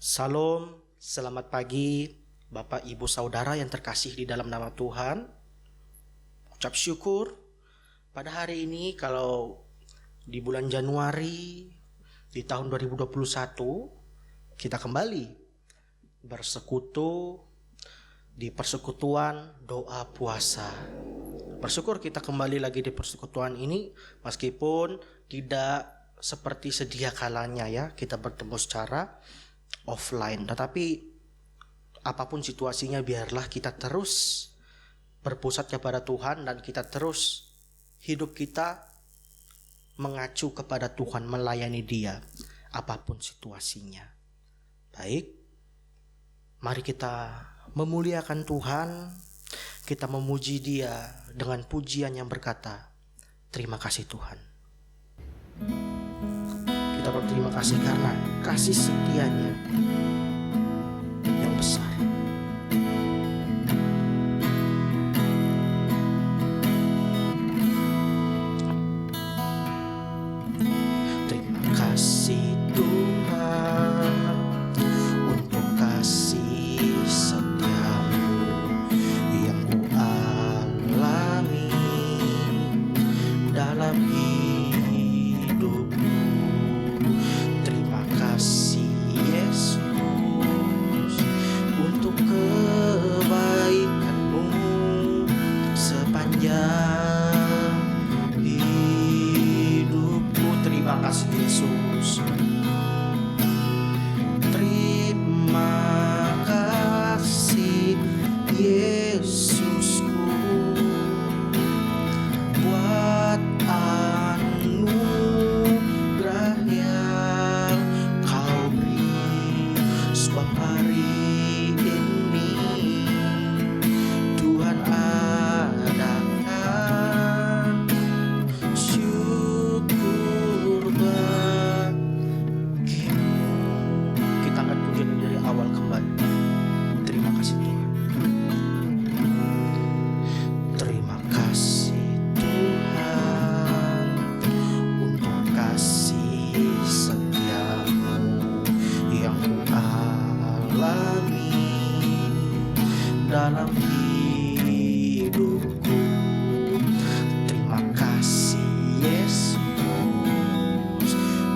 Salam, selamat pagi Bapak Ibu Saudara yang terkasih di dalam nama Tuhan. Ucap syukur pada hari ini kalau di bulan Januari di tahun 2021 kita kembali bersekutu di persekutuan doa puasa. Bersyukur kita kembali lagi di persekutuan ini meskipun tidak seperti sedia kalanya ya kita bertemu secara offline, tetapi apapun situasinya biarlah kita terus berpusat kepada Tuhan dan kita terus hidup kita mengacu kepada Tuhan, melayani Dia apapun situasinya. Baik, mari kita memuliakan Tuhan, kita memuji Dia dengan pujian yang berkata, terima kasih Tuhan. Kita berterima kasih karena kasih setianya yang besar. Terima kasih Tuhan untuk kasih setiamu yang ku alami dalam hidupku. Terima kasih Yesus untuk kebaikan-Mu sepanjang hidupku. Terima kasih Yesus. Terima kasih Yesusku buat anugerah yang Kau beri, sebab hari ini Tuhan adakan syukur bagimu. Kita angkat pujian dari awal kembali. Terima kasih Tuhan. Terima kasih Tuhan untuk kasih setiamu yang ku alami dalam hidupku. Terima kasih Yesus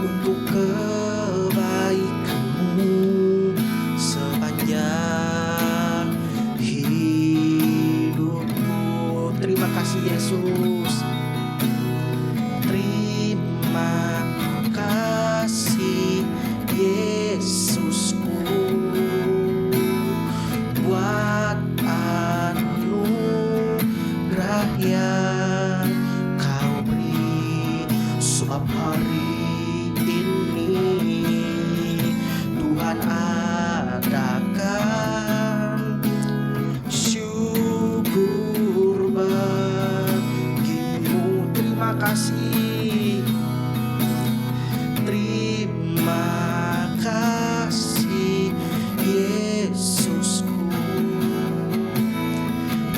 untuk kebaikan-Mu sepanjang hidupku. Terima kasih Yesus. Terima kasih Yesusku buat anugerah yang Kau beri, sebab hari ini Tuhan adakan syukur bagimu. Terima kasih. Terima kasih Yesusku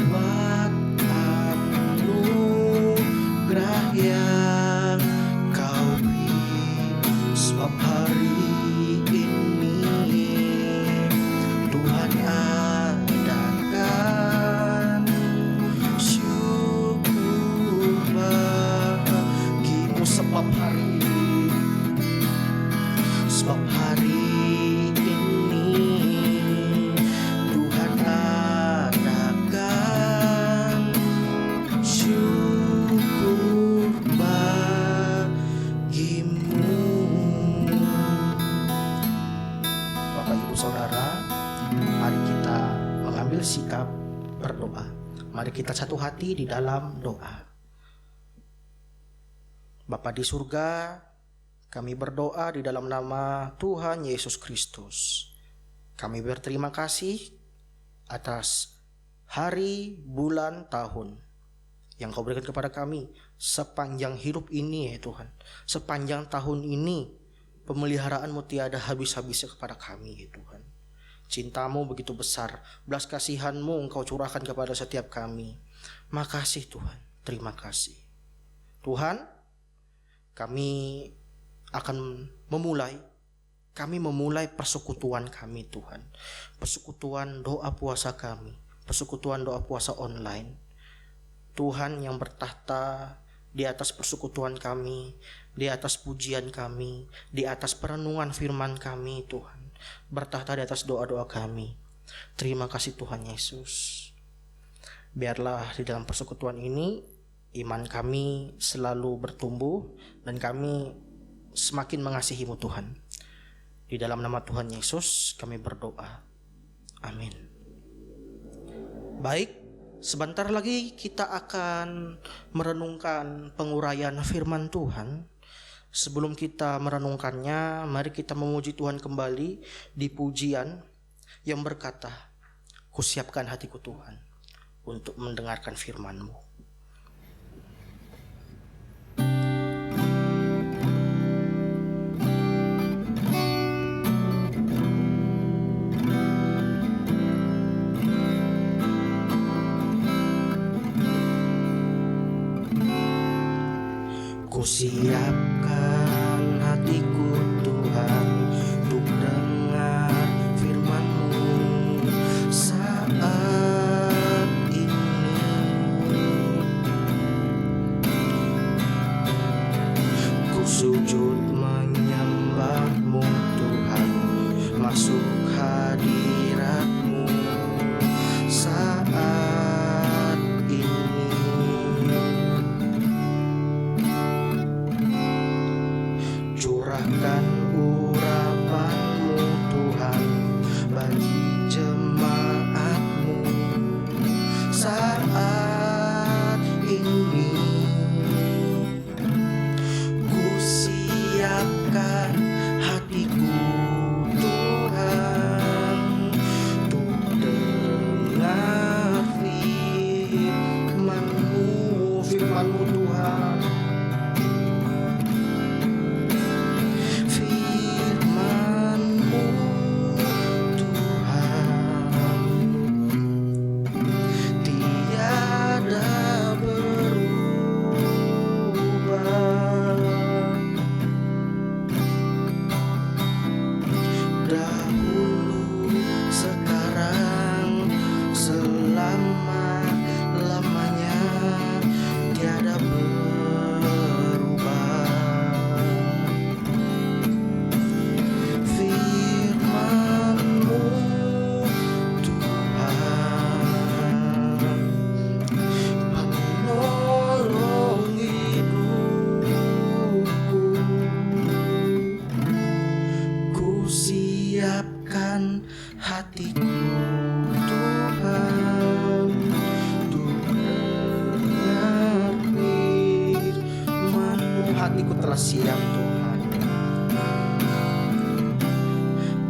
buat anugerah yang Kau beri, sebab hari ini Tuhan adakan syukur bagimu. Sebab hari ini Tuhan adakan syukur bagimu. Bapak Ibu Saudara, mari kita mengambil sikap berdoa. Mari kita satu hati di dalam doa. Bapa di surga, kami berdoa di dalam nama Tuhan Yesus Kristus. Kami berterima kasih atas hari, bulan, tahun yang Kau berikan kepada kami sepanjang hidup ini ya Tuhan. Sepanjang tahun ini pemeliharaan-Mu tiada habis-habisnya kepada kami ya Tuhan. Cinta-Mu begitu besar, belas kasihan-Mu Engkau curahkan kepada setiap kami. Makasih Tuhan, terima kasih Tuhan. Kami akan memulai kami memulai persekutuan kami Tuhan. Persekutuan doa puasa kami, persekutuan doa puasa online. Tuhan yang bertahta di atas persekutuan kami, di atas pujian kami, di atas perenungan firman kami Tuhan. Bertahta di atas doa-doa kami. Terima kasih Tuhan Yesus. Biarlah di dalam persekutuan ini iman kami selalu bertumbuh dan kami semakin mengasihi-Mu Tuhan. Di dalam nama Tuhan Yesus kami berdoa. Amin. Baik, sebentar lagi kita akan merenungkan penguraian firman Tuhan. Sebelum kita merenungkannya, mari kita memuji Tuhan kembali di pujian yang berkata, "Kusiapkan hatiku Tuhan untuk mendengarkan firman-Mu." Kusiapkan hatiku Tuhan untuk dengar firman-Mu saat ini. Ku sujud menyembah-Mu Tuhan, masuk hadirat-Mu saat ini. Curahkan urapan-Mu Tuhan bagi jemaat-Mu saat ini. Ku siapkan hatiku Tuhan untuk dengar firman-Mu, firman-Mu Tuhan. Siapkan hatiku Tuhan untuk dengar firman-Mu. Hatiku telah siap Tuhan.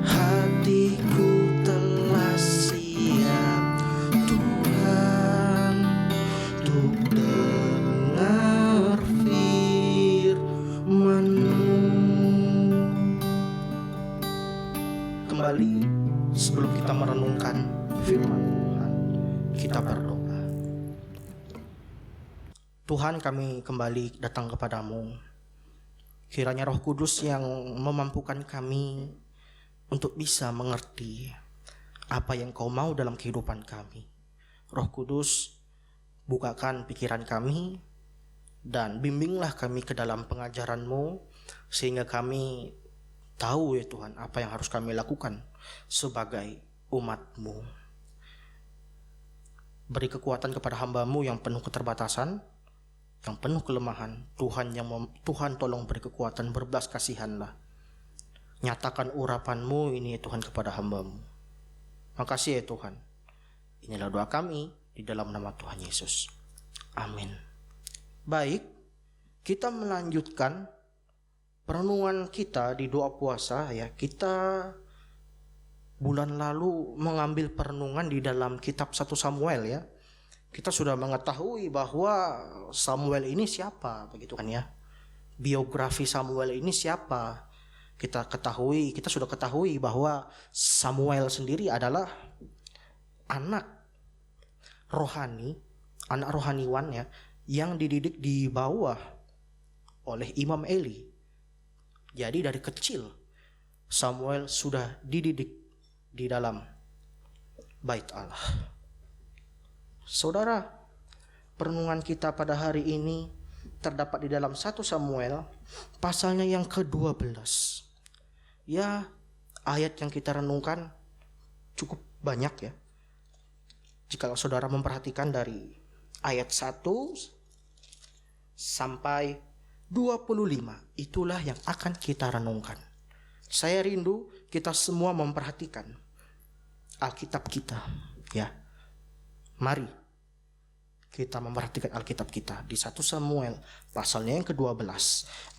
Hatiku telah siap Tuhan untuk dengar firman-Mu. Kembali sebelum kita merenungkan firman Tuhan, kita berdoa. Tuhan, kami kembali datang kepadamu. Kiranya Roh Kudus yang memampukan kami untuk bisa mengerti apa yang Kau mau dalam kehidupan kami. Roh Kudus, bukakan pikiran kami dan bimbinglah kami ke dalam pengajaran-Mu sehingga kami tahu ya Tuhan apa yang harus kami lakukan sebagai umat-Mu. Beri kekuatan kepada hamba-Mu yang penuh keterbatasan, yang penuh kelemahan. Tuhan tolong beri kekuatan, berbelas kasihanlah. Nyatakan urapan-Mu ini ya Tuhan kepada hamba-Mu. Makasih ya Tuhan. Inilah doa kami di dalam nama Tuhan Yesus. Amin. Baik, kita melanjutkan perenungan kita di doa puasa ya. Kita bulan lalu mengambil perenungan di dalam kitab 1 Samuel ya. Kita sudah mengetahui bahwa Samuel ini siapa, begitu kan ya. Biografi Samuel ini siapa. Kita sudah ketahui bahwa Samuel sendiri adalah anak rohaniwan ya, yang dididik di bawah oleh Imam Eli. Jadi dari kecil Samuel sudah dididik di dalam bait Allah. Saudara, perenungan kita pada hari ini terdapat di dalam 1 Samuel pasalnya yang ke-12. Ya, ayat yang kita renungkan cukup banyak ya. Jika saudara memperhatikan dari ayat 1 sampai 25, itulah yang akan kita renungkan. Saya rindu kita semua memperhatikan Alkitab kita ya. Mari kita memperhatikan Alkitab kita di 1 Samuel pasalnya yang ke-12,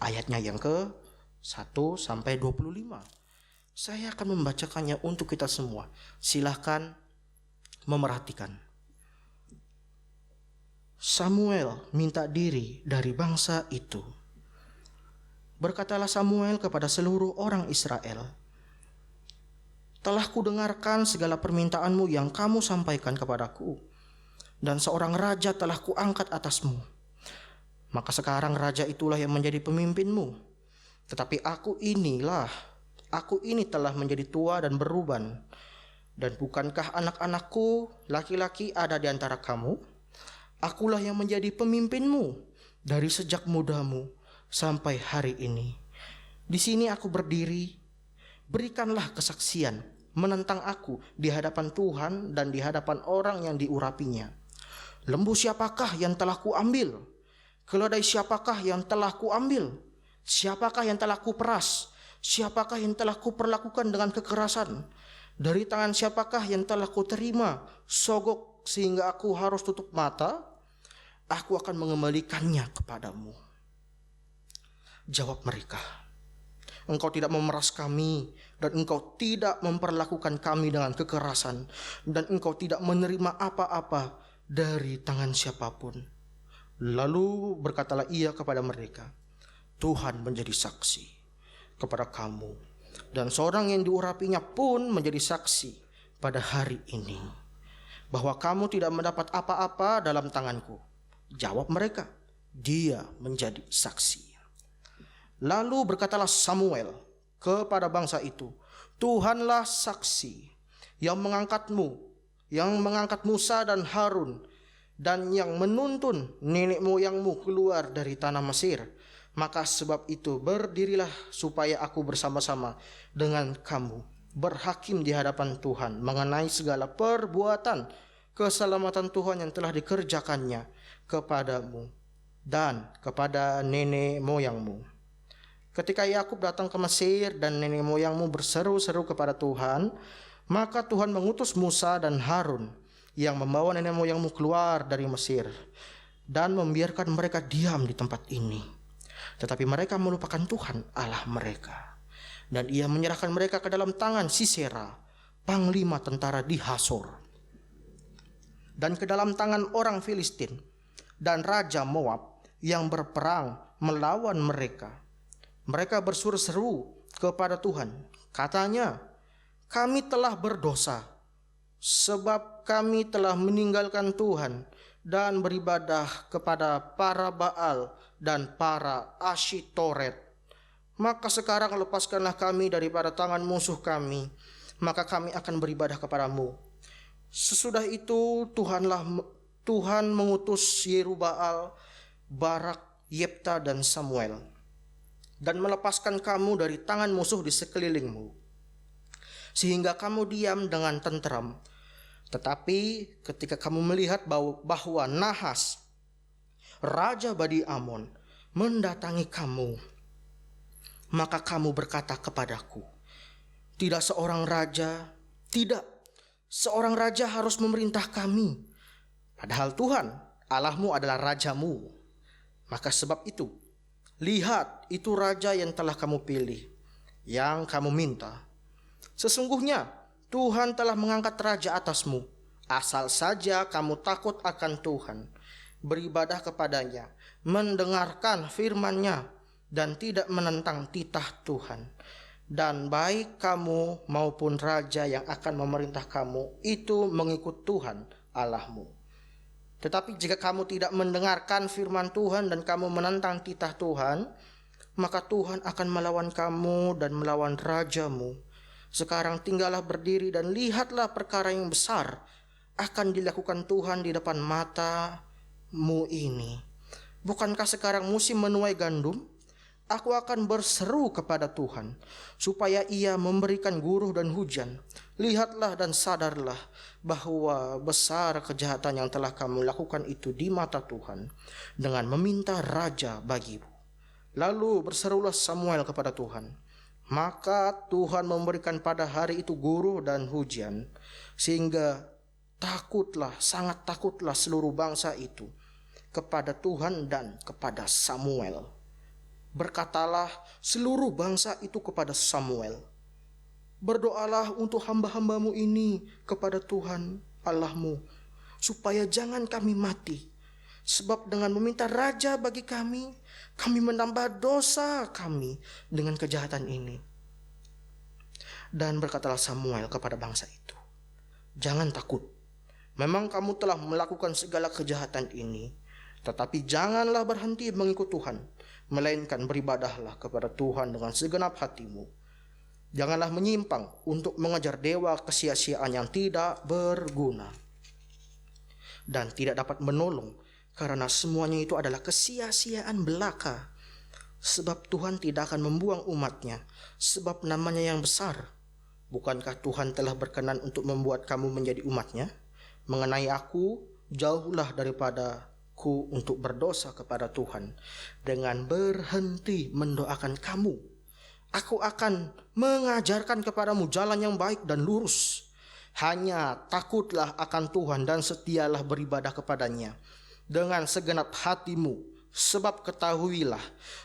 ayatnya yang ke-1 sampai 25. Saya akan membacakannya untuk kita semua. Silahkan memerhatikan. Samuel minta diri dari bangsa itu. Berkatalah Samuel kepada seluruh orang Israel, telah kudengarkan segala permintaanmu yang kamu sampaikan kepadaku, dan seorang raja telah kuangkat atasmu. Maka sekarang raja itulah yang menjadi pemimpinmu. Tetapi aku ini telah menjadi tua dan beruban. Dan bukankah anak-anakku laki-laki ada di antara kamu? Akulah yang menjadi pemimpinmu dari sejak mudamu sampai hari ini. Di sini aku berdiri, berikanlah kesaksian menentang aku di hadapan Tuhan dan di hadapan orang yang diurapinya. Lembu siapakah yang telah kuambil? Keledai siapakah yang telah kuambil? Siapakah yang telah kuperas? Siapakah yang telah kuperlakukan dengan kekerasan? Dari tangan siapakah yang telah kuterima sogok sehingga aku harus tutup mata? Aku akan mengembalikannya kepadamu. Jawab mereka, engkau tidak memeras kami, dan engkau tidak memperlakukan kami dengan kekerasan, dan engkau tidak menerima apa-apa dari tangan siapapun. Lalu berkatalah ia kepada mereka, Tuhan menjadi saksi kepada kamu, dan seorang yang diurapinya pun menjadi saksi pada hari ini, bahwa kamu tidak mendapat apa-apa dalam tanganku. Jawab mereka, dia menjadi saksi. Lalu berkatalah Samuel kepada bangsa itu, Tuhanlah saksi yang mengangkat Musa dan Harun, dan yang menuntun nenek moyangmu keluar dari tanah Mesir. Maka sebab itu berdirilah supaya aku bersama-sama dengan kamu berhakim di hadapan Tuhan mengenai segala perbuatan keselamatan Tuhan yang telah dikerjakannya kepadamu dan kepada nenek moyangmu. Ketika Yakub datang ke Mesir dan nenek moyangmu berseru-seru kepada Tuhan, maka Tuhan mengutus Musa dan Harun yang membawa nenek moyangmu keluar dari Mesir dan membiarkan mereka diam di tempat ini. Tetapi mereka melupakan Tuhan Allah mereka, dan ia menyerahkan mereka ke dalam tangan Sisera, panglima tentara di Hasor, dan ke dalam tangan orang Filistin dan Raja Moab yang berperang melawan mereka. Mereka berseru-seru kepada Tuhan. Katanya, kami telah berdosa, sebab kami telah meninggalkan Tuhan dan beribadah kepada para Baal dan para Asyitoret. Maka sekarang lepaskanlah kami daripada tangan musuh kami, maka kami akan beribadah kepadamu. Sesudah itu Tuhan mengutus Yerubbaal, Barak, Yefta dan Samuel, dan melepaskan kamu dari tangan musuh di sekelilingmu, sehingga kamu diam dengan tenteram. Tetapi ketika kamu melihat bahwa Nahas, raja Bani Amon, mendatangi kamu, maka kamu berkata kepadaku, tidak seorang raja harus memerintah kami, padahal Tuhan Allahmu adalah rajamu. Maka sebab itu, lihat, itu raja yang telah kamu pilih, yang kamu minta. Sesungguhnya Tuhan telah mengangkat raja atasmu, asal saja kamu takut akan Tuhan, beribadah kepadanya, mendengarkan firman-Nya, dan tidak menentang titah Tuhan. Dan baik kamu maupun raja yang akan memerintah kamu itu mengikut Tuhan Allahmu. Tetapi jika kamu tidak mendengarkan firman Tuhan dan kamu menentang titah Tuhan, maka Tuhan akan melawan kamu dan melawan rajamu. Sekarang tinggallah berdiri dan lihatlah perkara yang besar akan dilakukan Tuhan di depan matamu ini. Bukankah sekarang musim menuai gandum? Aku akan berseru kepada Tuhan, supaya Ia memberikan guruh dan hujan. Lihatlah dan sadarlah bahwa besar kejahatan yang telah kamu lakukan itu di mata Tuhan, dengan meminta raja bagimu. Lalu berserulah Samuel kepada Tuhan. Maka Tuhan memberikan pada hari itu guruh dan hujan, sehingga sangat takutlah seluruh bangsa itu kepada Tuhan dan kepada Samuel. Berkatalah seluruh bangsa itu kepada Samuel, berdoalah untuk hamba-hambamu ini kepada Tuhan Allahmu, supaya jangan kami mati. Sebab dengan meminta raja bagi kami menambah dosa kami dengan kejahatan ini. Dan berkatalah Samuel kepada bangsa itu, jangan takut, memang kamu telah melakukan segala kejahatan ini, tetapi janganlah berhenti mengikut Tuhan, melainkan beribadahlah kepada Tuhan dengan segenap hatimu. Janganlah menyimpang untuk mengejar dewa kesia-siaan yang tidak berguna dan tidak dapat menolong, karena semuanya itu adalah kesia-siaan belaka. Sebab Tuhan tidak akan membuang umatnya, sebab namanya yang besar. Bukankah Tuhan telah berkenan untuk membuat kamu menjadi umatnya? Mengenai aku, jauhlah daripadaku untuk berdosa kepada Tuhan dengan berhenti mendoakan kamu. Aku akan mengajarkan kepadamu jalan yang baik dan lurus. Hanya takutlah akan Tuhan dan setialah beribadah kepadanya dengan segenap hatimu. Sebab ketahuilah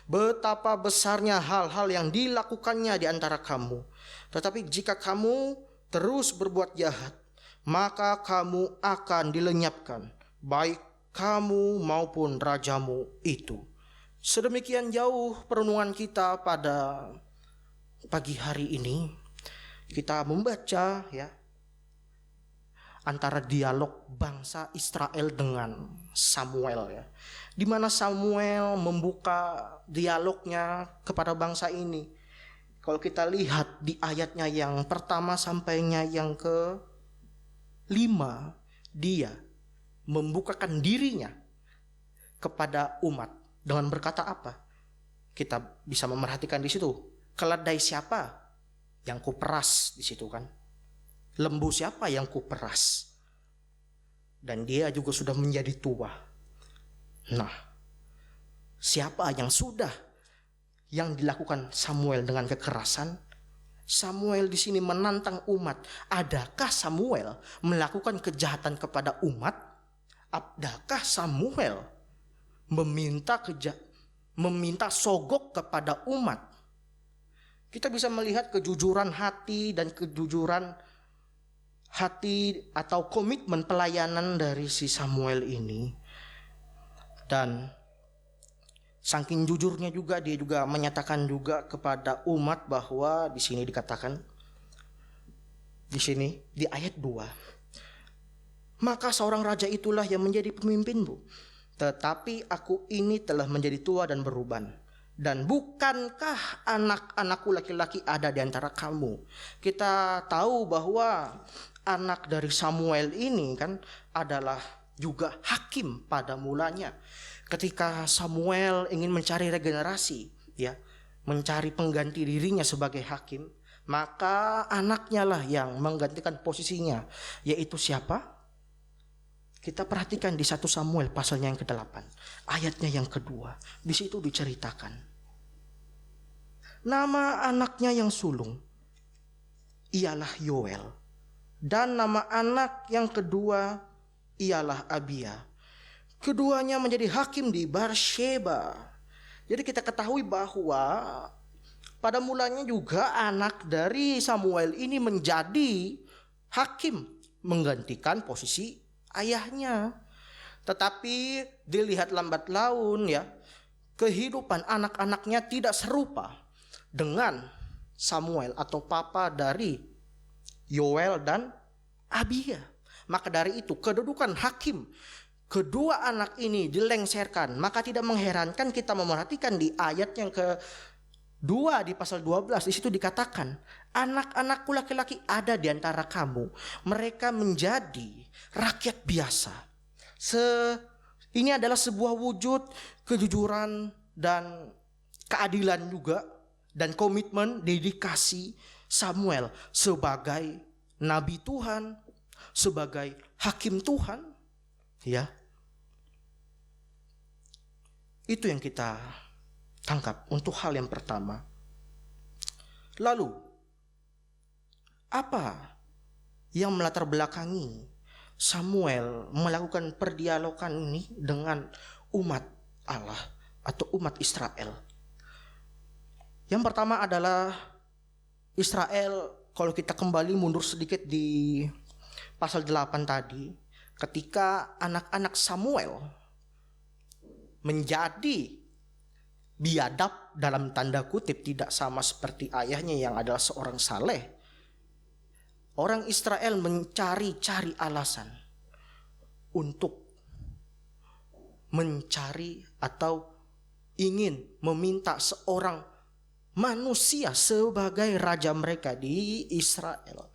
betapa besarnya hal-hal yang dilakukannya di antara kamu. Tetapi jika kamu terus berbuat jahat, maka kamu akan dilenyapkan, baik kamu maupun rajamu itu. Sedemikian jauh perenungan kita pada pagi hari ini. Kita membaca antara dialog bangsa Israel dengan Samuel, di mana Samuel membuka dialognya kepada bangsa ini. Kalau kita lihat di ayatnya yang pertama sampainya yang ke-5, dia membukakan dirinya kepada umat dengan berkata apa? Kita bisa memerhatikan di situ. Keledai siapa yang kuperas di situ kan? Lembu siapa yang kuperas? Dan dia juga sudah menjadi tua. Nah, siapa yang dilakukan Samuel dengan kekerasan? Samuel di sini menantang umat. Adakah Samuel melakukan kejahatan kepada umat? Adakah Samuel meminta sogok kepada umat? Kita bisa melihat kejujuran hati dan kejujuran hati atau komitmen pelayanan dari si Samuel ini. Dan saking jujurnya juga dia juga menyatakan juga kepada umat bahwa di sini dikatakan di sini di ayat 2. Maka seorang raja itulah yang menjadi pemimpinmu. Tetapi aku ini telah menjadi tua dan beruban. Dan bukankah anak-anakku laki-laki ada di antara kamu? Kita tahu bahwa anak dari Samuel ini kan adalah juga hakim pada mulanya. Ketika Samuel ingin mencari regenerasi, mencari pengganti dirinya sebagai hakim, maka anaknya lah yang menggantikan posisinya, yaitu siapa? Kita perhatikan di 1 Samuel pasalnya yang ke-8, ayatnya yang kedua. Di situ diceritakan nama anaknya yang sulung ialah Yoel, dan nama anak yang kedua ialah Abia. Keduanya menjadi hakim di Barsheba. Jadi kita ketahui bahwa pada mulanya juga anak dari Samuel ini menjadi hakim, menggantikan posisi ayahnya. Tetapi dilihat lambat laun kehidupan anak-anaknya tidak serupa dengan Samuel atau papa dari Yoel dan Abia. Maka dari itu kedudukan hakim, kedua anak ini dilengserkan, maka tidak mengherankan kita memerhatikan di ayat yang kedua di pasal 12, di situ dikatakan, anak-anakku laki-laki ada di antara kamu, mereka menjadi rakyat biasa. Ini adalah sebuah wujud kejujuran dan keadilan juga, dan komitmen dedikasi Samuel sebagai nabi Tuhan, sebagai hakim Tuhan, ya. Itu yang kita tangkap untuk hal yang pertama. Lalu, apa yang melatar belakangi Samuel melakukan perdialogan ini dengan umat Allah atau umat Israel? Yang pertama adalah Israel, kalau kita kembali mundur sedikit di pasal 8 tadi, ketika anak-anak Samuel menjadi biadab dalam tanda kutip, tidak sama seperti ayahnya yang adalah seorang saleh, orang Israel mencari-cari alasan untuk mencari atau ingin meminta seorang manusia sebagai raja mereka di Israel.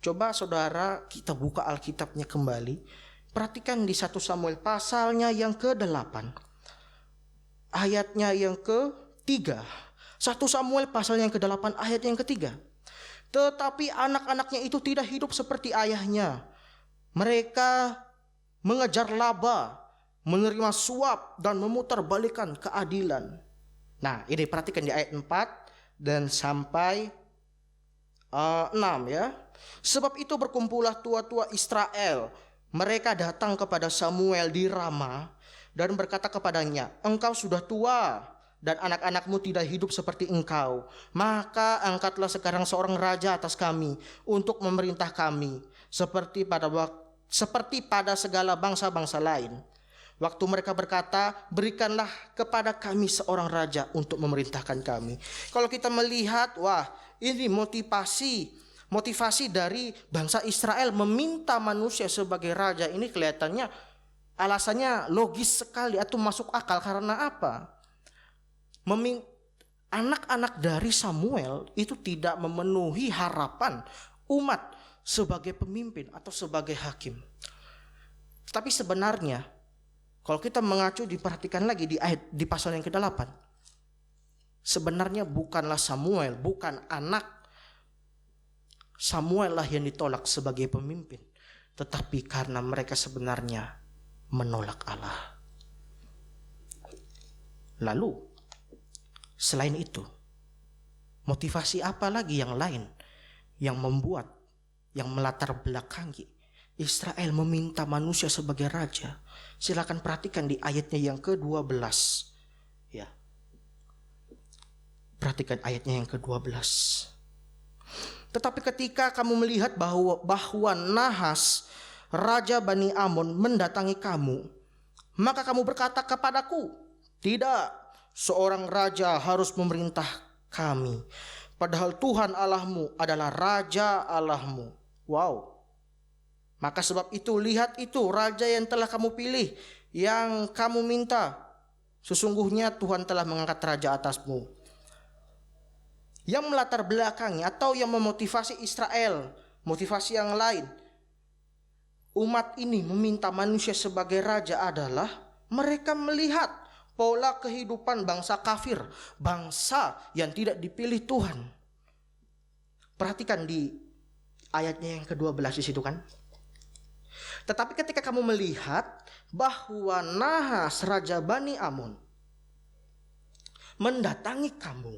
Coba saudara kita buka Alkitabnya kembali. Perhatikan di 1 Samuel pasalnya yang ke-8. Ayatnya yang ke-3. 1 Samuel pasal yang ke-8 ayat yang ke-3. Tetapi anak-anaknya itu tidak hidup seperti ayahnya. Mereka mengejar laba, menerima suap dan memutarbalikkan keadilan. Nah, ini perhatikan di ayat 4 dan sampai 6 ya. Sebab itu berkumpullah tua-tua Israel. Mereka datang kepada Samuel di Rama dan berkata kepadanya, engkau sudah tua dan anak-anakmu tidak hidup seperti engkau. Maka angkatlah sekarang seorang raja atas kami untuk memerintah kami seperti pada segala bangsa-bangsa lain. Waktu mereka berkata, berikanlah kepada kami seorang raja untuk memerintahkan kami. Kalau kita melihat, wah, ini motivasi dari bangsa Israel meminta manusia sebagai raja ini kelihatannya alasannya logis sekali atau masuk akal. Karena apa? Anak-anak dari Samuel itu tidak memenuhi harapan umat sebagai pemimpin atau sebagai hakim. Tapi sebenarnya kalau kita mengacu, diperhatikan lagi di pasal yang ke-8. Sebenarnya bukanlah Samuel, bukan anak Samuel lah yang ditolak sebagai pemimpin, tetapi karena mereka sebenarnya menolak Allah. Lalu selain itu, motivasi apa lagi yang lain yang membuat, yang melatar belakangi Israel meminta manusia sebagai raja? Silakan perhatikan di ayatnya yang ke-12. Ya. Perhatikan ayatnya yang ke-12. Tetapi ketika kamu melihat bahwa Nahas, raja Bani Amon mendatangi kamu, maka kamu berkata kepadaku, tidak, seorang raja harus memerintah kami. Padahal Tuhan Allahmu adalah raja Allahmu. Wow. Maka sebab itu, lihat itu raja yang telah kamu pilih, yang kamu minta. Sesungguhnya Tuhan telah mengangkat raja atasmu. Yang melatar belakangi atau yang memotivasi Israel, motivasi yang lain, umat ini meminta manusia sebagai raja adalah mereka melihat pola kehidupan bangsa kafir, bangsa yang tidak dipilih Tuhan. Perhatikan di ayatnya yang ke-12 di situ kan. Tetapi ketika kamu melihat bahwa Nahas, raja Bani Amon, mendatangi kamu,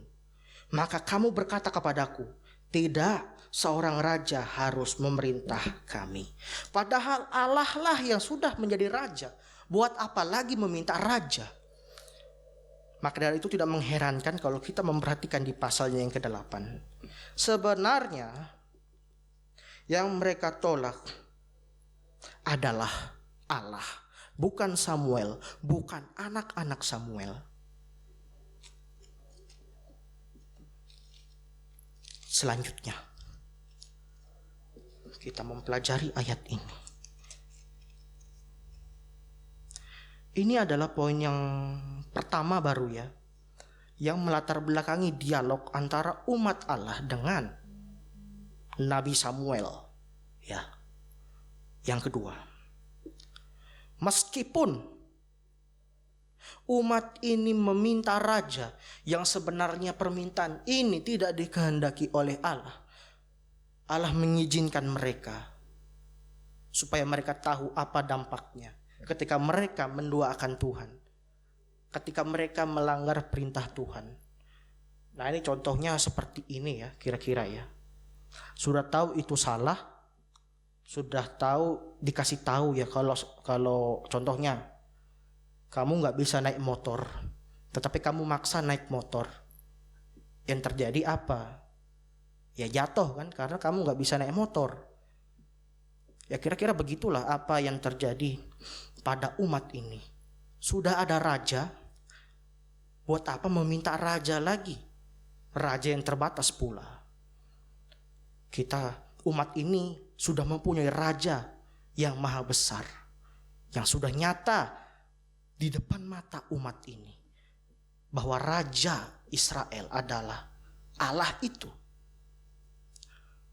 maka kamu berkata kepadaku, tidak, seorang raja harus memerintah kami. Padahal Allah lah yang sudah menjadi raja. Buat apa lagi meminta raja? Maka dari itu tidak mengherankan kalau kita memperhatikan di pasalnya yang ke-8. Sebenarnya yang mereka tolak adalah Allah, bukan Samuel, bukan anak-anak Samuel. Selanjutnya kita mempelajari ayat ini. Ini adalah poin yang pertama baru ya, yang melatar belakangi dialog antara umat Allah dengan Nabi Samuel. Ya. Yang kedua, meskipun umat ini meminta raja yang sebenarnya permintaan ini tidak dikehendaki oleh Allah, Allah mengizinkan mereka supaya mereka tahu apa dampaknya ketika mereka menduakan Tuhan, ketika mereka melanggar perintah Tuhan. Nah, ini contohnya seperti ini ya, kira-kira ya. Sudah tahu itu salah, sudah tahu, dikasih tahu ya, kalau contohnya kamu nggak bisa naik motor, tetapi kamu maksa naik motor, yang terjadi apa? Ya jatuh kan, karena kamu nggak bisa naik motor. Ya kira-kira begitulah apa yang terjadi pada umat ini. Sudah ada raja, buat apa meminta raja lagi? Raja yang terbatas pula. Kita umat ini sudah mempunyai raja yang maha besar, yang sudah nyata di depan mata umat ini, bahwa raja Israel adalah Allah itu,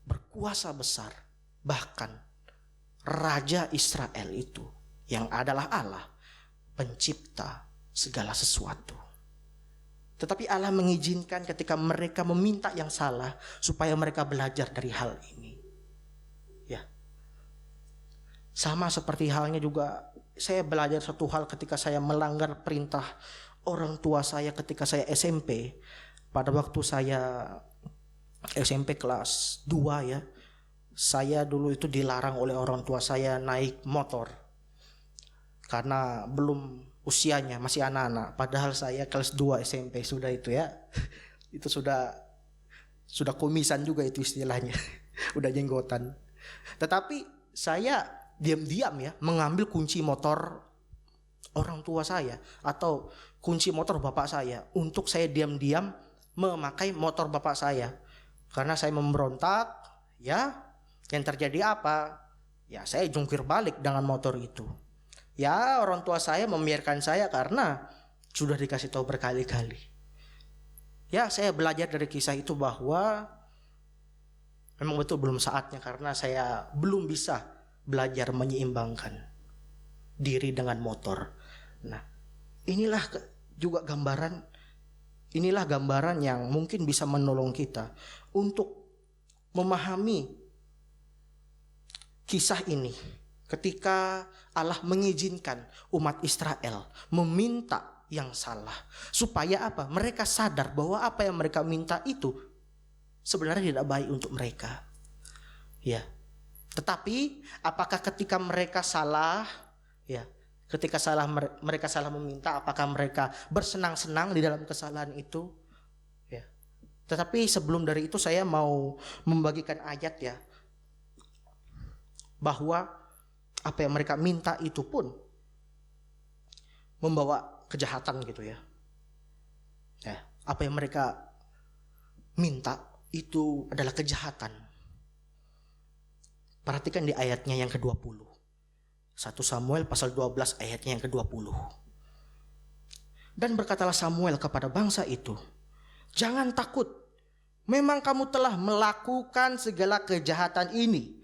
berkuasa besar. Bahkan raja Israel itu yang adalah Allah, pencipta segala sesuatu. Tetapi Allah mengizinkan ketika mereka meminta yang salah, supaya mereka belajar dari hal ini. Ya. Sama seperti halnya juga saya belajar satu hal ketika saya melanggar perintah orang tua saya ketika saya SMP. Pada waktu saya SMP kelas 2 ya, saya dulu itu dilarang oleh orang tua saya naik motor karena belum usianya, masih anak-anak. Padahal saya kelas 2 SMP sudah itu ya. Itu sudah kumisan juga itu istilahnya. Udah jenggotan. Tetapi saya diam-diam ya mengambil kunci motor orang tua saya atau kunci motor bapak saya, untuk saya diam-diam memakai motor bapak saya. Karena saya memberontak, ya, yang terjadi apa? Ya, saya jungkir balik dengan motor itu. Ya, orang tua saya membiarkan saya karena sudah dikasih tahu berkali-kali. Ya, saya belajar dari kisah itu bahwa memang betul belum saatnya, karena saya belum bisa belajar menyeimbangkan diri dengan motor. Nah, inilah juga gambaran yang mungkin bisa menolong kita untuk memahami kisah ini. Ketika Allah mengizinkan umat Israel meminta yang salah, supaya apa? Mereka sadar bahwa apa yang mereka minta itu sebenarnya tidak baik untuk mereka. Ya. Tetapi apakah ketika mereka salah, ya, ketika mereka salah meminta, apakah mereka bersenang-senang di dalam kesalahan itu? Ya. Tetapi sebelum dari itu saya mau membagikan ayat ya, bahwa apa yang mereka minta itu pun membawa kejahatan gitu ya. Ya, apa yang mereka minta itu adalah kejahatan. Perhatikan di ayatnya yang ke-20. 1 Samuel pasal 12 ayatnya yang ke-20. Dan berkatalah Samuel kepada bangsa itu, "Jangan takut, memang kamu telah melakukan segala kejahatan ini.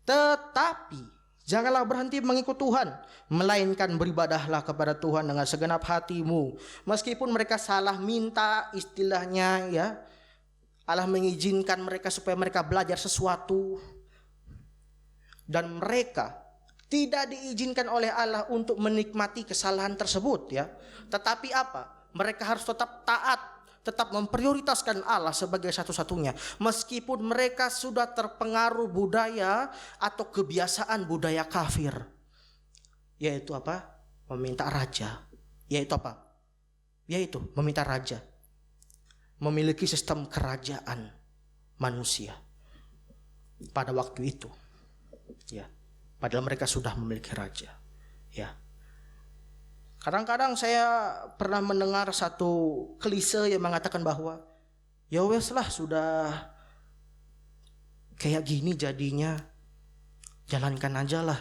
Tetapi janganlah berhenti mengikut Tuhan, melainkan beribadahlah kepada Tuhan dengan segenap hatimu." Meskipun mereka salah minta, istilahnya ya, Allah mengizinkan mereka supaya mereka belajar sesuatu, dan mereka tidak diizinkan oleh Allah untuk menikmati kesalahan tersebut ya. Tetapi apa? Mereka harus tetap taat, tetap memprioritaskan Allah sebagai satu-satunya. Meskipun mereka sudah terpengaruh budaya atau kebiasaan budaya kafir. Yaitu apa? Meminta raja. Yaitu apa? Yaitu meminta raja. Memiliki sistem kerajaan manusia pada waktu itu. Ya. Padahal mereka sudah memiliki raja. Ya. Kadang-kadang saya pernah mendengar satu klise yang mengatakan bahwa ya wes lah, sudah kayak gini jadinya, jalankan aja lah,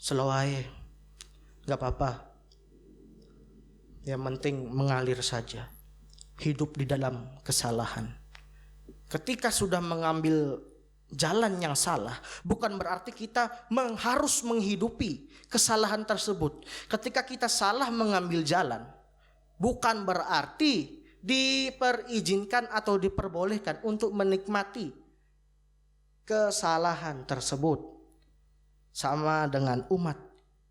slow aja. Gak apa-apa. Yang penting mengalir saja. Hidup di dalam kesalahan. Ketika sudah mengambil jalan yang salah, bukan berarti kita harus menghidupi kesalahan tersebut. Ketika kita salah mengambil jalan, bukan berarti diperizinkan atau diperbolehkan untuk menikmati kesalahan tersebut. Sama dengan umat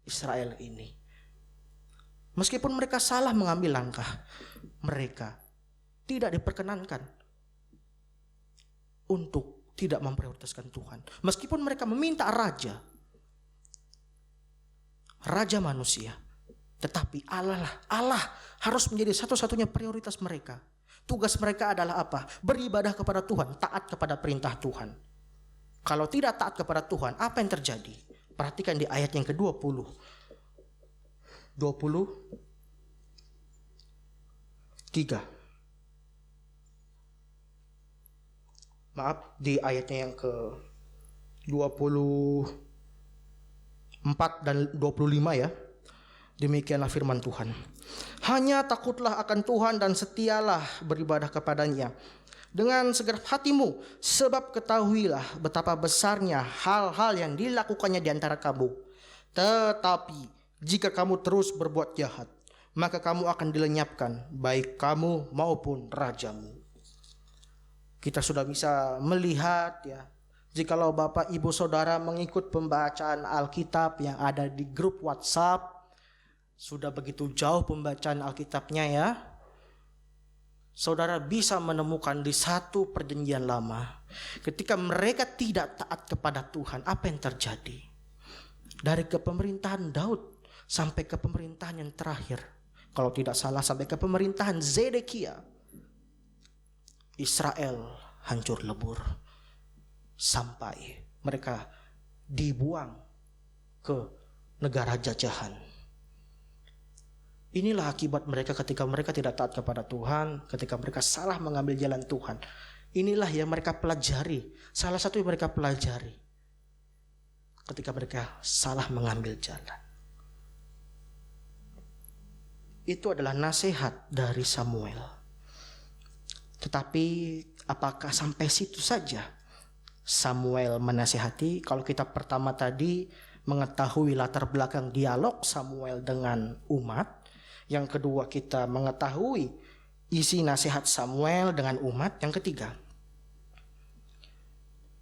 Israel ini. Meskipun mereka salah mengambil langkah, mereka tidak diperkenankan untuk tidak memprioritaskan Tuhan. Meskipun mereka meminta raja manusia, tetapi Allah harus menjadi satu-satunya prioritas mereka. Tugas mereka adalah apa? Beribadah kepada Tuhan, taat kepada perintah Tuhan. Kalau tidak taat kepada Tuhan, apa yang terjadi? Perhatikan di ayat yang ke-20. 23. Maaf, di ayatnya yang ke-24 dan 25 ya. Demikianlah firman Tuhan. Hanya takutlah akan Tuhan dan setialah beribadah kepadanya dengan segenap hatimu, sebab ketahuilah betapa besarnya hal-hal yang dilakukannya di antara kamu. Tetapi jika kamu terus berbuat jahat, maka kamu akan dilenyapkan, baik kamu maupun rajamu. Kita sudah bisa melihat ya, jikalau Bapak Ibu Saudara mengikut pembacaan Alkitab yang ada di grup WhatsApp, sudah begitu jauh pembacaan Alkitabnya ya, saudara bisa menemukan di satu perjanjian lama, ketika mereka tidak taat kepada Tuhan, apa yang terjadi? Dari kepemerintahan Daud sampai ke pemerintahan yang terakhir, kalau tidak salah sampai ke pemerintahan Zedekia, Israel hancur lebur sampai mereka dibuang ke negara jajahan. Inilah akibat mereka ketika mereka tidak taat kepada Tuhan, ketika mereka salah mengambil jalan Tuhan. Inilah yang mereka pelajari. Salah satu yang mereka pelajari ketika mereka salah mengambil jalan. Itu adalah nasihat dari Samuel. Tetapi apakah sampai situ saja Samuel menasihati? Kalau kita pertama tadi mengetahui latar belakang dialog Samuel dengan umat, yang kedua kita mengetahui isi nasihat Samuel dengan umat, yang ketiga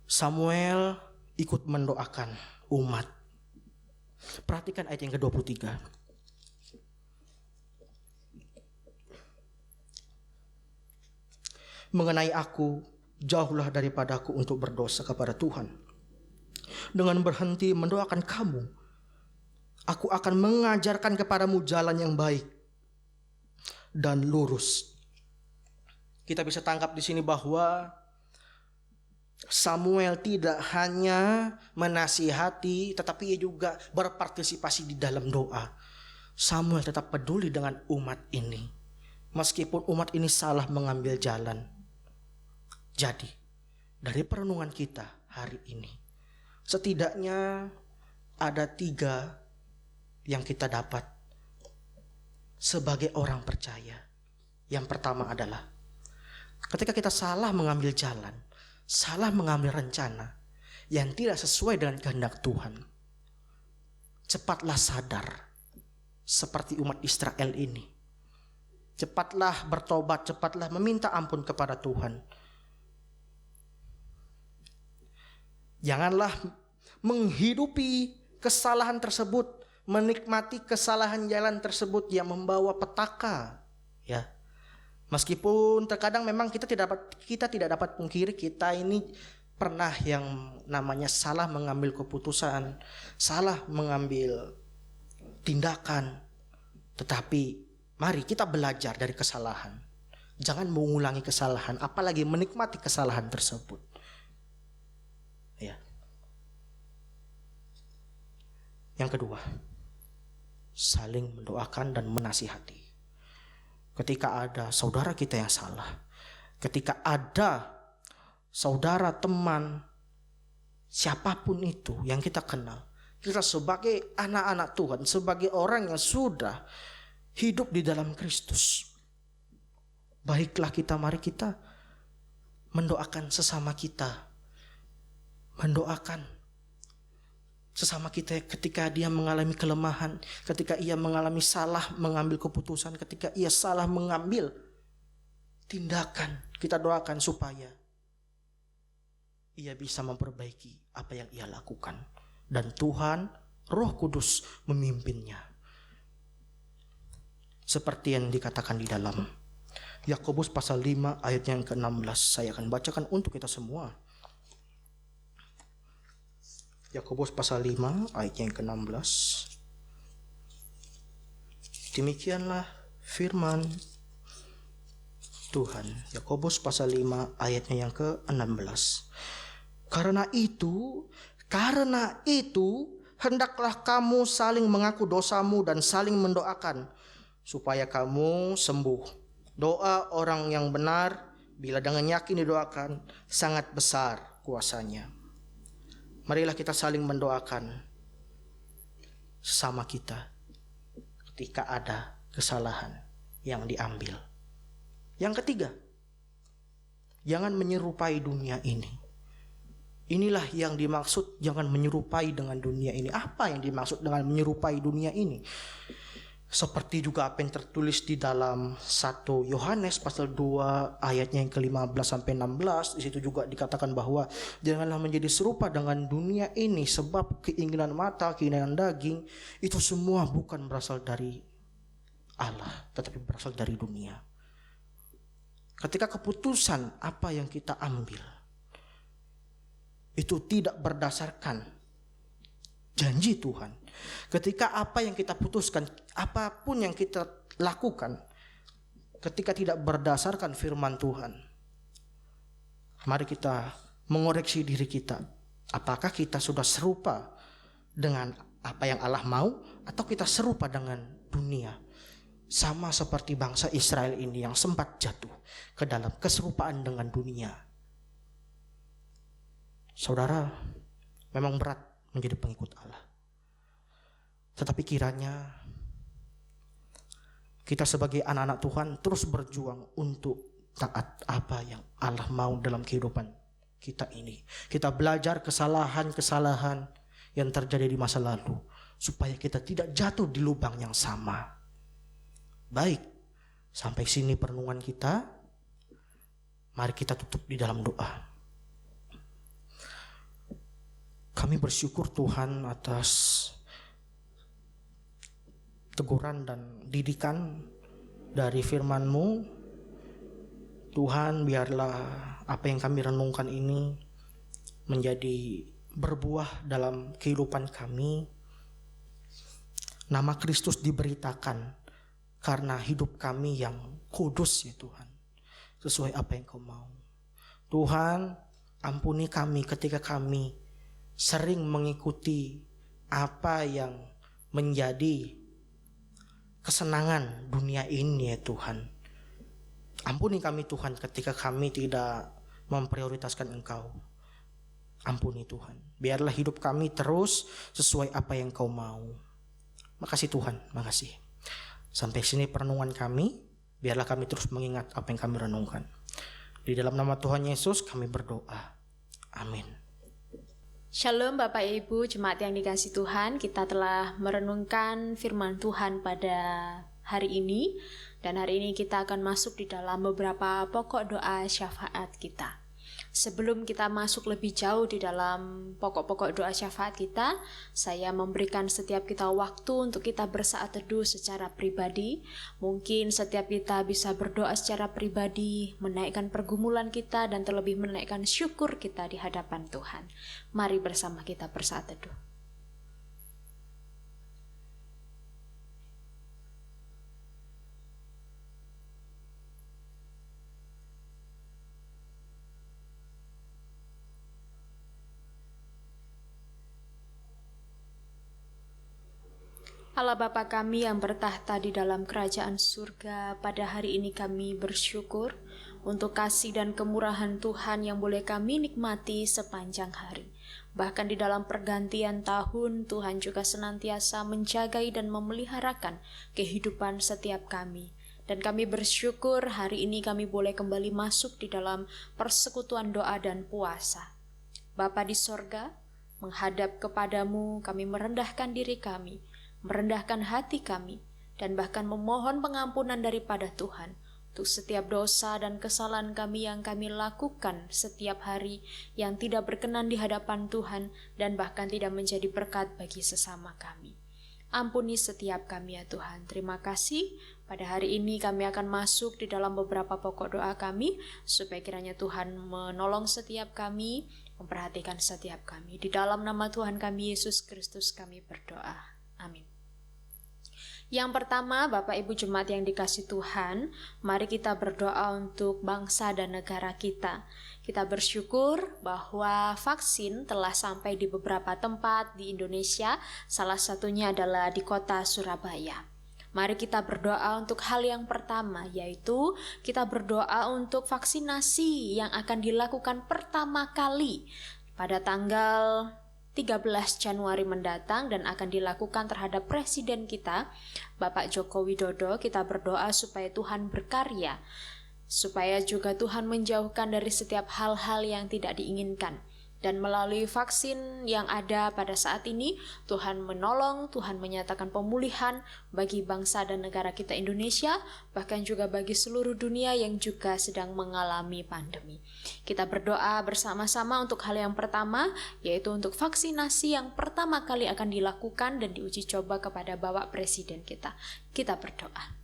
Samuel ikut mendoakan umat. Perhatikan ayat yang ke-23. Mengenai aku, jauhlah daripadaku untuk berdosa kepada Tuhan. Dengan berhenti mendoakan kamu, aku akan mengajarkan kepadamu jalan yang baik dan lurus. Kita bisa tangkap di sini bahwa Samuel tidak hanya menasihati, tetapi ia juga berpartisipasi di dalam doa. Samuel tetap peduli dengan umat ini, meskipun umat ini salah mengambil jalan. Jadi, dari perenungan kita hari ini, setidaknya ada 3 yang kita dapat sebagai orang percaya. Yang pertama adalah ketika kita salah mengambil jalan, salah mengambil rencana yang tidak sesuai dengan kehendak Tuhan, cepatlah sadar seperti umat Israel ini. Cepatlah bertobat, cepatlah meminta ampun kepada Tuhan. Janganlah menghidupi kesalahan tersebut, menikmati kesalahan jalan tersebut yang membawa petaka, ya. Meskipun terkadang memang kita tidak dapat pungkiri, kita ini pernah yang namanya salah mengambil keputusan, salah mengambil tindakan. Tetapi mari kita belajar dari kesalahan. Jangan mengulangi kesalahan, apalagi menikmati kesalahan tersebut. Ya. Yang kedua, saling mendoakan dan menasihati. Ketika ada saudara kita yang salah, ketika ada saudara, teman, siapapun itu yang kita kenal, Kita sebagai anak-anak Tuhan, sebagai orang yang sudah hidup di dalam Kristus, baiklah mari kita mendoakan sesama kita. Mendoakan sesama kita ketika dia mengalami kelemahan, ketika ia mengalami salah mengambil keputusan, ketika ia salah mengambil tindakan. Kita doakan supaya ia bisa memperbaiki apa yang ia lakukan. Dan Tuhan, Roh Kudus memimpinnya. Seperti yang dikatakan di dalam Yakobus pasal 5 ayat yang ke-16. Saya akan bacakan untuk kita semua. Yakobus pasal 5 ayat yang ke-16. Demikianlah firman Tuhan. Yakobus pasal 5 ayatnya yang ke-16. Karena itu hendaklah kamu saling mengaku dosamu dan saling mendoakan supaya kamu sembuh. Doa orang yang benar bila dengan yakin didoakan sangat besar kuasanya. Marilah kita saling mendoakan sesama kita ketika ada kesalahan yang diambil. Yang ketiga, jangan menyerupai dunia ini. Inilah yang dimaksud jangan menyerupai dengan dunia ini. Apa yang dimaksud dengan menyerupai dunia ini? Seperti juga apa yang tertulis di dalam 1 Yohanes pasal 2 ayatnya yang ke-15 sampai 16. Di situ juga dikatakan bahwa janganlah menjadi serupa dengan dunia ini, sebab keinginan mata, keinginan daging itu semua bukan berasal dari Allah, tetapi berasal dari dunia. Ketika keputusan apa yang kita ambil itu tidak berdasarkan janji Tuhan, ketika apa yang kita putuskan, apapun yang kita lakukan, ketika tidak berdasarkan firman Tuhan, mari kita mengoreksi diri kita. Apakah kita sudah serupa dengan apa yang Allah mau, atau kita serupa dengan dunia? Sama seperti bangsa Israel ini yang sempat jatuh ke dalam keserupaan dengan dunia. Saudara, memang berat menjadi pengikut Allah. Tetapi kiranya kita sebagai anak-anak Tuhan terus berjuang untuk taat apa yang Allah mau dalam kehidupan kita ini. Kita belajar kesalahan-kesalahan yang terjadi di masa lalu supaya kita tidak jatuh di lubang yang sama. Baik, sampai sini perenungan kita. Mari kita tutup di dalam doa. Kami bersyukur Tuhan atas teguran dan didikan dari firman-Mu. Tuhan, biarlah apa yang kami renungkan ini menjadi berbuah dalam kehidupan kami. Nama Kristus diberitakan karena hidup kami yang kudus ya Tuhan, sesuai apa yang Kau mau. Tuhan, ampuni kami ketika kami sering mengikuti apa yang menjadi kesenangan dunia ini ya Tuhan. Ampuni kami Tuhan ketika kami tidak memprioritaskan Engkau. Ampuni Tuhan. Biarlah hidup kami terus sesuai apa yang Kau mau. Makasih Tuhan, makasih. Sampai sini perenungan kami. Biarlah kami terus mengingat apa yang kami renungkan. Di dalam nama Tuhan Yesus kami berdoa. Amin. Shalom Bapak Ibu Jemaat yang dikasihi Tuhan, kita telah merenungkan firman Tuhan pada hari ini. Dan hari ini kita akan masuk di dalam beberapa pokok doa syafaat kita. Sebelum kita masuk lebih jauh di dalam pokok-pokok doa syafaat kita, saya memberikan setiap kita waktu untuk kita bersaat teduh secara pribadi. Mungkin setiap kita bisa berdoa secara pribadi, menaikkan pergumulan kita dan terlebih menaikkan syukur kita di hadapan Tuhan. Mari bersama kita bersaat teduh. Allah Bapa kami yang bertahta di dalam kerajaan surga, pada hari ini kami bersyukur untuk kasih dan kemurahan Tuhan yang boleh kami nikmati sepanjang hari. Bahkan di dalam pergantian tahun, Tuhan juga senantiasa menjagai dan memeliharakan kehidupan setiap kami. Dan kami bersyukur hari ini kami boleh kembali masuk di dalam persekutuan doa dan puasa. Bapa di sorga, menghadap kepadamu kami merendahkan diri kami, merendahkan hati kami, dan bahkan memohon pengampunan daripada Tuhan untuk setiap dosa dan kesalahan kami yang kami lakukan setiap hari yang tidak berkenan di hadapan Tuhan dan bahkan tidak menjadi berkat bagi sesama kami. Ampuni setiap kami ya Tuhan. Terima kasih. Pada hari ini kami akan masuk di dalam beberapa pokok doa kami supaya kiranya Tuhan menolong setiap kami, memperhatikan setiap kami. Di dalam nama Tuhan kami Yesus Kristus kami berdoa. Amin. Yang pertama, Bapak Ibu Jemaat yang dikasihi Tuhan, mari kita berdoa untuk bangsa dan negara kita. Kita bersyukur bahwa vaksin telah sampai di beberapa tempat di Indonesia, salah satunya adalah di kota Surabaya. Mari kita berdoa untuk hal yang pertama, yaitu kita berdoa untuk vaksinasi yang akan dilakukan pertama kali pada tanggal 13 Januari mendatang dan akan dilakukan terhadap Presiden kita, Bapak Joko Widodo. Kita berdoa supaya Tuhan berkarya, supaya juga Tuhan menjauhkan dari setiap hal-hal yang tidak diinginkan. Dan melalui vaksin yang ada pada saat ini, Tuhan menolong, Tuhan menyatakan pemulihan bagi bangsa dan negara kita Indonesia, bahkan juga bagi seluruh dunia yang juga sedang mengalami pandemi. Kita berdoa bersama-sama untuk hal yang pertama, yaitu untuk vaksinasi yang pertama kali akan dilakukan dan diuji coba kepada Bapak Presiden kita. Kita berdoa.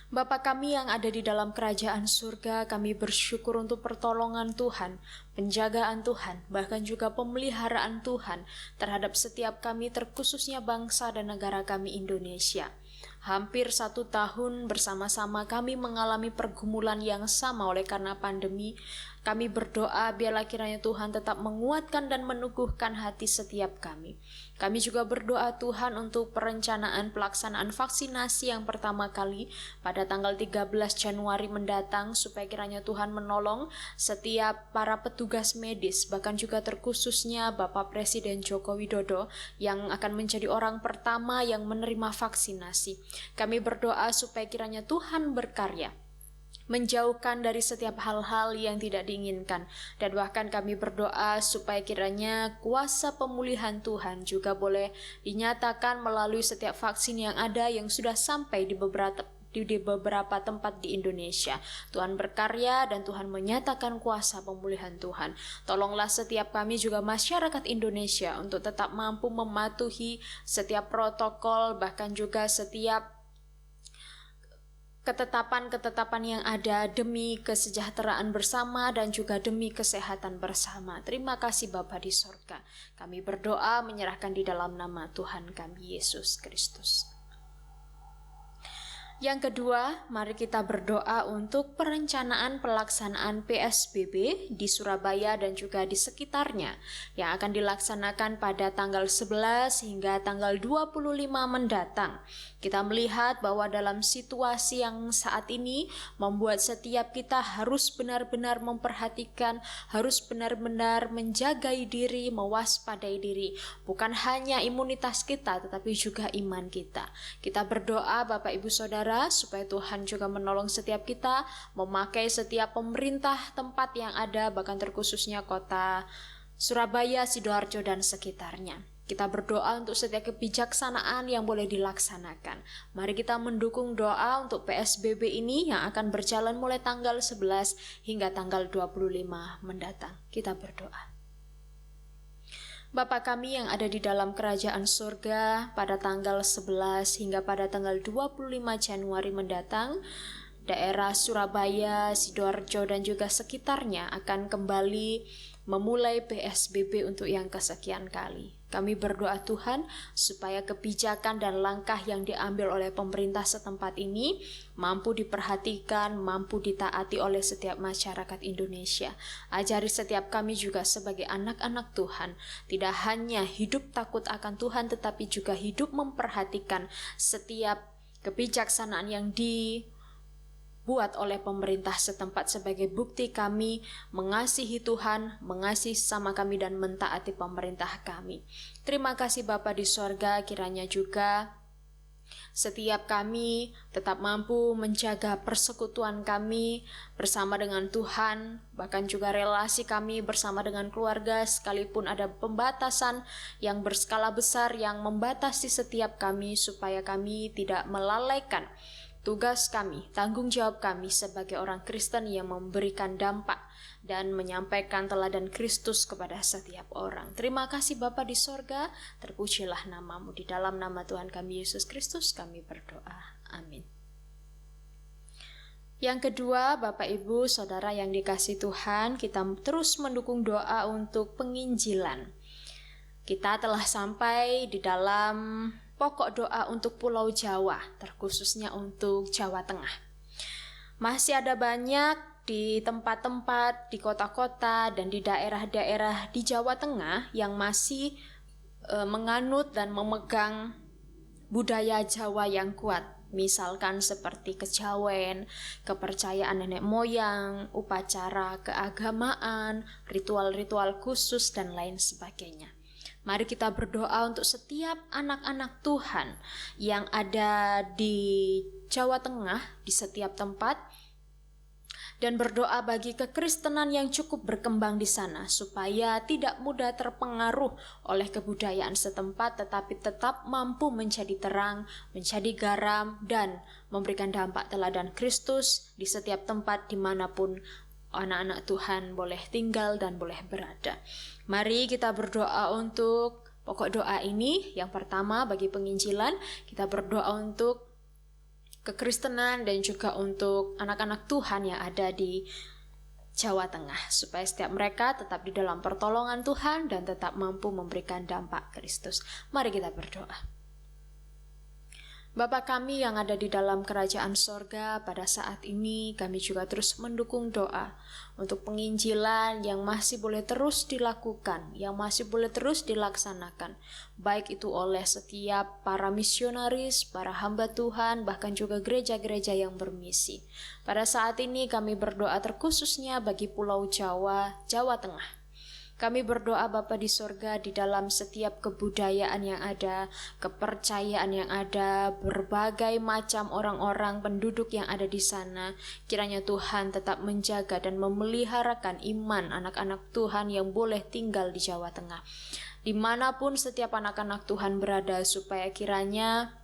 Bapa kami yang ada di dalam kerajaan surga, kami bersyukur untuk pertolongan Tuhan, penjagaan Tuhan, bahkan juga pemeliharaan Tuhan terhadap setiap kami, terkhususnya bangsa dan negara kami Indonesia. Hampir 1 tahun bersama-sama kami mengalami pergumulan yang sama oleh karena pandemi. Kami berdoa biarlah kiranya Tuhan tetap menguatkan dan meneguhkan hati setiap kami. Kami juga berdoa Tuhan untuk perencanaan pelaksanaan vaksinasi yang pertama kali pada tanggal 13 Januari mendatang, supaya kiranya Tuhan menolong setiap para petugas medis, bahkan juga terkhususnya Bapak Presiden Joko Widodo yang akan menjadi orang pertama yang menerima vaksinasi. Kami berdoa supaya kiranya Tuhan berkarya, menjauhkan dari setiap hal-hal yang tidak diinginkan. Dan bahkan kami berdoa supaya kiranya kuasa pemulihan Tuhan juga boleh dinyatakan melalui setiap vaksin yang ada yang sudah sampai di beberapa tempat di Indonesia. Tuhan berkarya dan Tuhan menyatakan kuasa pemulihan Tuhan. Tolonglah setiap kami juga masyarakat Indonesia untuk tetap mampu mematuhi setiap protokol, bahkan juga setiap ketetapan-ketetapan yang ada demi kesejahteraan bersama dan juga demi kesehatan bersama. Terima kasih Bapa di sorga. Kami berdoa menyerahkan di dalam nama Tuhan kami Yesus Kristus. Yang kedua, mari kita berdoa untuk perencanaan pelaksanaan PSBB di Surabaya dan juga di sekitarnya yang akan dilaksanakan pada tanggal 11 hingga tanggal 25 mendatang. Kita melihat bahwa dalam situasi yang saat ini membuat setiap kita harus benar-benar memperhatikan, harus benar-benar menjagai diri, mewaspadai diri. Bukan hanya imunitas kita, tetapi juga iman kita. Kita berdoa Bapak Ibu Saudara, supaya Tuhan juga menolong setiap kita, memakai setiap pemerintah tempat yang ada, bahkan terkhususnya kota Surabaya, Sidoarjo dan sekitarnya. Kita berdoa untuk setiap kebijaksanaan yang boleh dilaksanakan. Mari kita mendukung doa untuk PSBB ini yang akan berjalan mulai tanggal 11 hingga tanggal 25 mendatang. Kita berdoa. Bapa kami yang ada di dalam kerajaan surga, pada tanggal 11 hingga pada tanggal 25 Januari mendatang, daerah Surabaya, Sidoarjo dan juga sekitarnya akan kembali memulai PSBB untuk yang kesekian kali. Kami berdoa Tuhan supaya kebijakan dan langkah yang diambil oleh pemerintah setempat ini mampu diperhatikan, mampu ditaati oleh setiap masyarakat Indonesia. Ajari setiap kami juga sebagai anak-anak Tuhan, tidak hanya hidup takut akan Tuhan, tetapi juga hidup memperhatikan setiap kebijaksanaan yang dibuat oleh pemerintah setempat sebagai bukti kami mengasihi Tuhan, mengasihi sesama kami dan mentaati pemerintah kami. Terima kasih Bapa di sorga, kiranya juga setiap kami tetap mampu menjaga persekutuan kami bersama dengan Tuhan, bahkan juga relasi kami bersama dengan keluarga, sekalipun ada pembatasan yang berskala besar yang membatasi setiap kami, supaya kami tidak melalaikan tugas kami, tanggung jawab kami sebagai orang Kristen yang memberikan dampak dan menyampaikan teladan Kristus kepada setiap orang. Terima kasih Bapa di sorga, terpujilah namamu. Di dalam nama Tuhan kami Yesus Kristus kami berdoa. Amin. Yang kedua, Bapak Ibu Saudara yang dikasihi Tuhan, kita terus mendukung doa untuk penginjilan. Kita telah sampai di dalam pokok doa untuk Pulau Jawa, terkhususnya untuk Jawa Tengah. Masih ada banyak di tempat-tempat, di kota-kota, dan di daerah-daerah di Jawa Tengah yang masih menganut dan memegang budaya Jawa yang kuat. Misalkan seperti kejawen, kepercayaan nenek moyang, upacara keagamaan, ritual-ritual khusus, dan lain sebagainya. Mari kita berdoa untuk setiap anak-anak Tuhan yang ada di Jawa Tengah, di setiap tempat, dan berdoa bagi kekristenan yang cukup berkembang di sana, supaya tidak mudah terpengaruh oleh kebudayaan setempat, tetapi tetap mampu menjadi terang, menjadi garam, dan memberikan dampak teladan Kristus di setiap tempat dimanapun anak-anak Tuhan boleh tinggal dan boleh berada. Mari kita berdoa untuk pokok doa ini. Yang pertama, bagi penginjilan, kita berdoa untuk kekristenan dan juga untuk anak-anak Tuhan yang ada di Jawa Tengah, supaya setiap mereka tetap di dalam pertolongan Tuhan dan tetap mampu memberikan dampak Kristus. Mari kita berdoa. Bapa kami yang ada di dalam kerajaan sorga, pada saat ini kami juga terus mendukung doa untuk penginjilan yang masih boleh terus dilakukan, yang masih boleh terus dilaksanakan, baik itu oleh setiap para misionaris, para hamba Tuhan, bahkan juga gereja-gereja yang bermisi. Pada saat ini kami berdoa terkhususnya bagi Pulau Jawa, Jawa Tengah. Kami berdoa Bapa di sorga, di dalam setiap kebudayaan yang ada, kepercayaan yang ada, berbagai macam orang-orang penduduk yang ada di sana, kiranya Tuhan tetap menjaga dan memeliharakan iman anak-anak Tuhan yang boleh tinggal di Jawa Tengah. Dimanapun setiap anak-anak Tuhan berada, supaya kiranya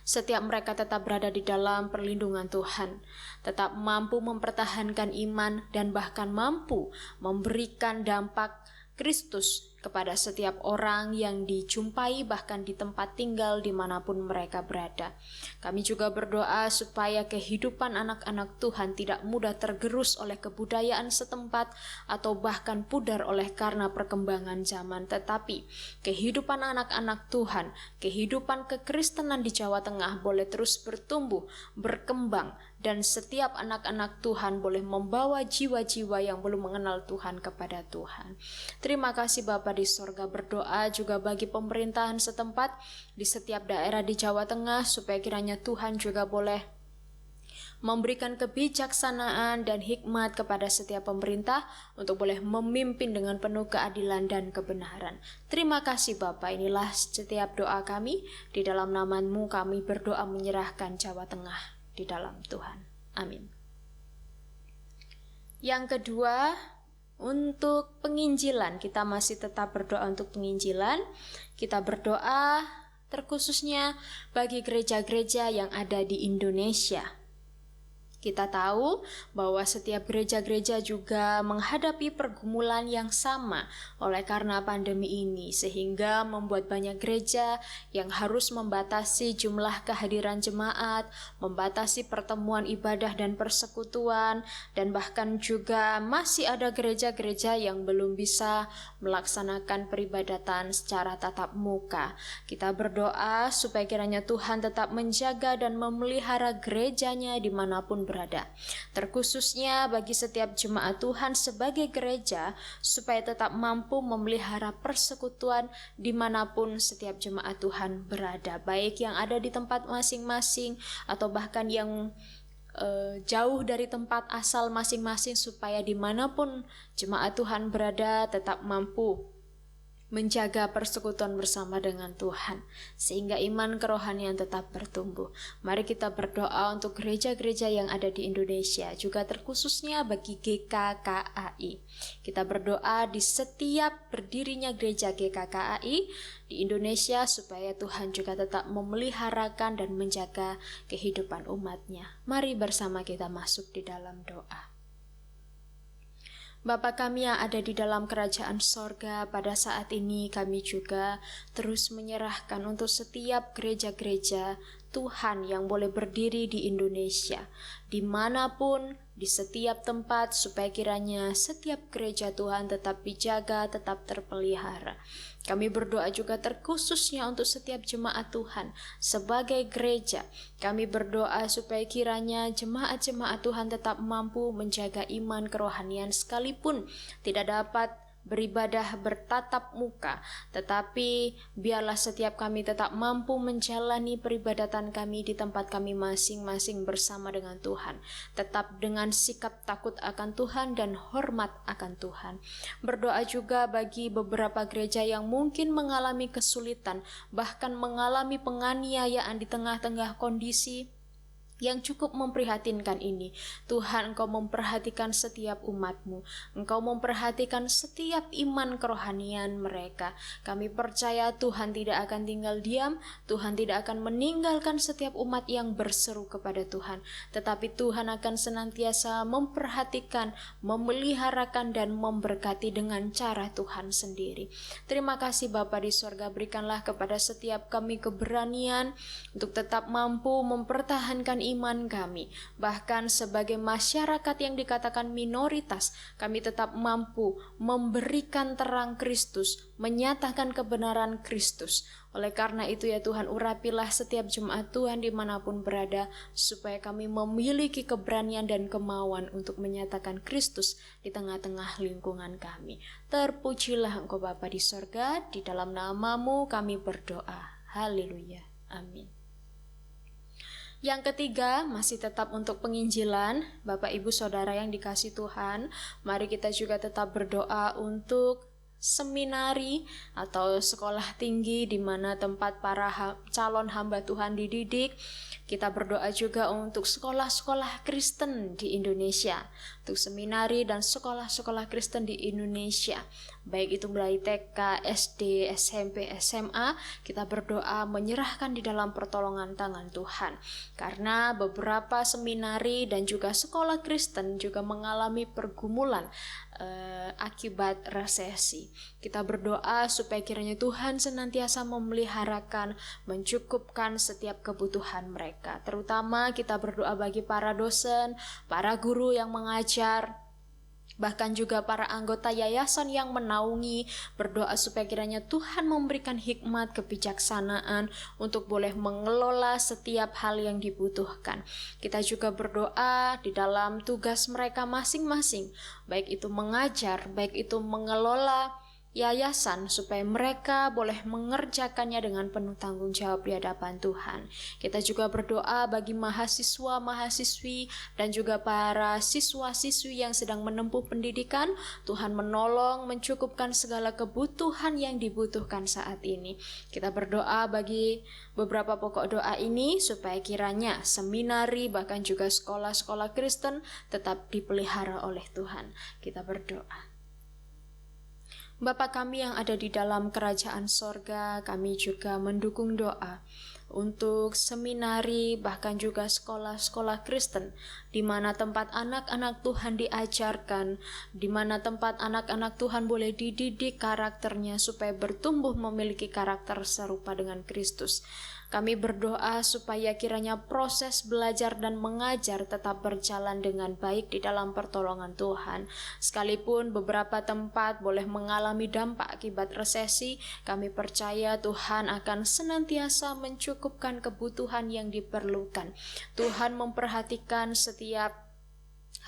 setiap mereka tetap berada di dalam perlindungan Tuhan, tetap mampu mempertahankan iman dan bahkan mampu memberikan dampak Kristus kepada setiap orang yang dijumpai, bahkan di tempat tinggal dimanapun mereka berada. Kami juga berdoa supaya kehidupan anak-anak Tuhan tidak mudah tergerus oleh kebudayaan setempat atau bahkan pudar oleh karena perkembangan zaman, tetapi kehidupan anak-anak Tuhan, kehidupan kekristenan di Jawa Tengah boleh terus bertumbuh, berkembang, dan setiap anak-anak Tuhan boleh membawa jiwa-jiwa yang belum mengenal Tuhan kepada Tuhan. Terima kasih Bapa di sorga. Berdoa juga bagi pemerintahan setempat di setiap daerah di Jawa Tengah, supaya kiranya Tuhan juga boleh memberikan kebijaksanaan dan hikmat kepada setiap pemerintah untuk boleh memimpin dengan penuh keadilan dan kebenaran. Terima kasih Bapa, inilah setiap doa kami. Di dalam nama-Mu kami berdoa menyerahkan Jawa Tengah di dalam Tuhan. Amin. Yang kedua, untuk penginjilan, kita masih tetap berdoa untuk penginjilan. Kita berdoa terkhususnya bagi gereja-gereja yang ada di Indonesia. Kita tahu bahwa setiap gereja-gereja juga menghadapi pergumulan yang sama oleh karena pandemi ini, sehingga membuat banyak gereja yang harus membatasi jumlah kehadiran jemaat, membatasi pertemuan ibadah dan persekutuan, dan bahkan juga masih ada gereja-gereja yang belum bisa melaksanakan peribadatan secara tatap muka. Kita berdoa supaya kiranya Tuhan tetap menjaga dan memelihara gerejanya dimanapun berada, terkhususnya bagi setiap jemaat Tuhan sebagai gereja, supaya tetap mampu memelihara persekutuan dimanapun setiap jemaat Tuhan berada, baik yang ada di tempat masing-masing atau bahkan yang jauh dari tempat asal masing-masing, supaya dimanapun jemaat Tuhan berada tetap mampu menjaga persekutuan bersama dengan Tuhan, sehingga iman kerohanian tetap bertumbuh. Mari kita berdoa untuk gereja-gereja yang ada di Indonesia, juga terkhususnya bagi GKKAI. Kita berdoa di setiap berdirinya gereja GKKAI di Indonesia, supaya Tuhan juga tetap memeliharakan dan menjaga kehidupan umatnya. Mari bersama kita masuk di dalam doa. Bapa kami yang ada di dalam kerajaan sorga, pada saat ini kami juga terus menyerahkan untuk setiap gereja-gereja Tuhan yang boleh berdiri di Indonesia, dimanapun, di setiap tempat, supaya kiranya setiap gereja Tuhan tetap dijaga, tetap terpelihara. Kami berdoa juga terkhususnya untuk setiap jemaat Tuhan sebagai gereja. Kami berdoa supaya kiranya jemaat-jemaat Tuhan tetap mampu menjaga iman kerohanian, sekalipun tidak dapat beribadah bertatap muka, tetapi biarlah setiap kami tetap mampu menjalani peribadatan kami di tempat kami masing-masing bersama dengan Tuhan, tetap dengan sikap takut akan Tuhan dan hormat akan Tuhan. Berdoa juga bagi beberapa gereja yang mungkin mengalami kesulitan, bahkan mengalami penganiayaan di tengah-tengah kondisi yang cukup memprihatinkan ini. Tuhan, Engkau memperhatikan setiap umat-Mu. Engkau memperhatikan setiap iman kerohanian mereka. Kami percaya Tuhan tidak akan tinggal diam. Tuhan tidak akan meninggalkan setiap umat yang berseru kepada Tuhan. Tetapi Tuhan akan senantiasa memperhatikan, memeliharakan, dan memberkati dengan cara Tuhan sendiri. Terima kasih Bapa di sorga, berikanlah kepada setiap kami keberanian untuk tetap mampu mempertahankan iman kami. Bahkan sebagai masyarakat yang dikatakan minoritas, kami tetap mampu memberikan terang Kristus, menyatakan kebenaran Kristus. Oleh karena itu ya Tuhan, urapilah setiap jemaat Tuhan dimanapun berada, supaya kami memiliki keberanian dan kemauan untuk menyatakan Kristus di tengah-tengah lingkungan kami. Terpujilah Engkau Bapa di sorga, di dalam nama-Mu kami berdoa. Haleluya. Amin. Yang ketiga, masih tetap untuk penginjilan. Bapak Ibu Saudara yang dikasihi Tuhan, mari kita juga tetap berdoa untuk seminari atau sekolah tinggi di mana tempat para calon hamba Tuhan dididik. Kita berdoa juga untuk sekolah-sekolah Kristen di Indonesia, untuk seminari dan sekolah-sekolah Kristen di Indonesia, baik itu mulai TK, SD, SMP, SMA. Kita berdoa menyerahkan di dalam pertolongan tangan Tuhan, karena beberapa seminari dan juga sekolah Kristen juga mengalami pergumulan akibat resesi. Kita berdoa supaya kiranya Tuhan senantiasa memeliharakan, mencukupkan setiap kebutuhan mereka. Terutama kita berdoa bagi para dosen, para guru yang mengajar, bahkan juga para anggota yayasan yang menaungi. Berdoa supaya kiranya Tuhan memberikan hikmat kebijaksanaan untuk boleh mengelola setiap hal yang dibutuhkan. Kita juga berdoa di dalam tugas mereka masing-masing, baik itu mengajar, baik itu mengelola yayasan, supaya mereka boleh mengerjakannya dengan penuh tanggung jawab di hadapan Tuhan. Kita juga berdoa bagi mahasiswa, mahasiswi, dan juga para siswa-siswi yang sedang menempuh pendidikan. Tuhan menolong, mencukupkan segala kebutuhan yang dibutuhkan saat ini. Kita berdoa bagi beberapa pokok doa ini, supaya kiranya seminari bahkan juga sekolah-sekolah Kristen tetap dipelihara oleh Tuhan. Kita berdoa. Bapa kami yang ada di dalam kerajaan sorga, kami juga mendukung doa untuk seminari bahkan juga sekolah-sekolah Kristen, di mana tempat anak-anak Tuhan diajarkan, di mana tempat anak-anak Tuhan boleh dididik karakternya supaya bertumbuh memiliki karakter serupa dengan Kristus. Kami berdoa supaya kiranya proses belajar dan mengajar tetap berjalan dengan baik di dalam pertolongan Tuhan. Sekalipun beberapa tempat boleh mengalami dampak akibat resesi, kami percaya Tuhan akan senantiasa mencukupkan kebutuhan yang diperlukan. Tuhan memperhatikan setiap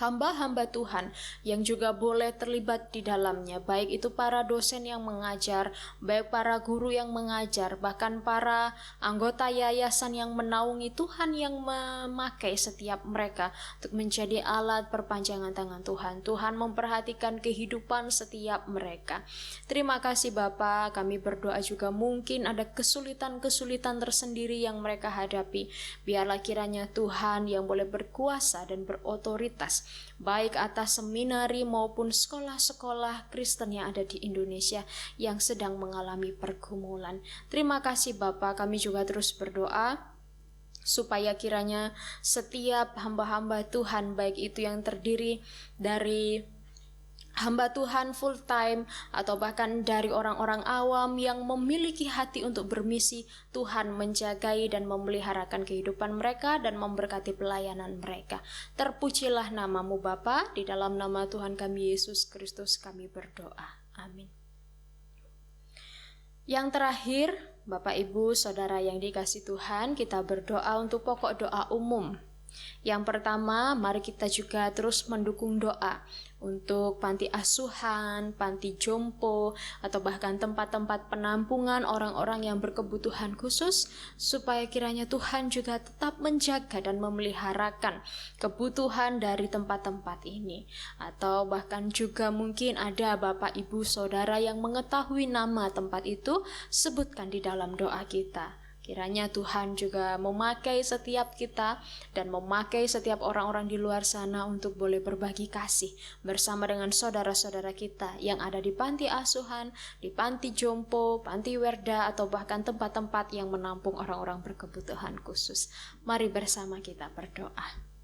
hamba-hamba Tuhan yang juga boleh terlibat di dalamnya, baik itu para dosen yang mengajar, baik para guru yang mengajar, bahkan para anggota yayasan yang menaungi, Tuhan yang memakai setiap mereka untuk menjadi alat perpanjangan tangan Tuhan. Tuhan memperhatikan kehidupan setiap mereka. Terima kasih Bapa, kami berdoa juga mungkin ada kesulitan-kesulitan tersendiri yang mereka hadapi. Biarlah kiranya Tuhan yang boleh berkuasa dan berotoritas baik atas seminari maupun sekolah-sekolah Kristen yang ada di Indonesia yang sedang mengalami pergumulan. Terima kasih Bapa, kami juga terus berdoa supaya kiranya setiap hamba-hamba Tuhan, baik itu yang terdiri dari hamba Tuhan full time atau bahkan dari orang-orang awam yang memiliki hati untuk bermisi, Tuhan menjagai dan memeliharakan kehidupan mereka dan memberkati pelayanan mereka. Terpujilah namamu Bapa, di dalam nama Tuhan kami Yesus Kristus kami berdoa. Amin. Yang terakhir, Bapak Ibu Saudara yang dikasihi Tuhan, kita berdoa untuk pokok doa umum. Yang pertama, mari kita juga terus mendukung doa untuk panti asuhan, panti jompo, atau bahkan tempat-tempat penampungan orang-orang yang berkebutuhan khusus, supaya kiranya Tuhan juga tetap menjaga dan memeliharakan kebutuhan dari tempat-tempat ini. Atau bahkan juga mungkin ada Bapak Ibu Saudara yang mengetahui nama tempat itu, sebutkan di dalam doa kita. Kiranya Tuhan juga memakai setiap kita dan memakai setiap orang-orang di luar sana untuk boleh berbagi kasih bersama dengan saudara-saudara kita yang ada di panti asuhan, di panti jompo, panti werda, atau bahkan tempat-tempat yang menampung orang-orang berkebutuhan khusus. Mari bersama kita berdoa.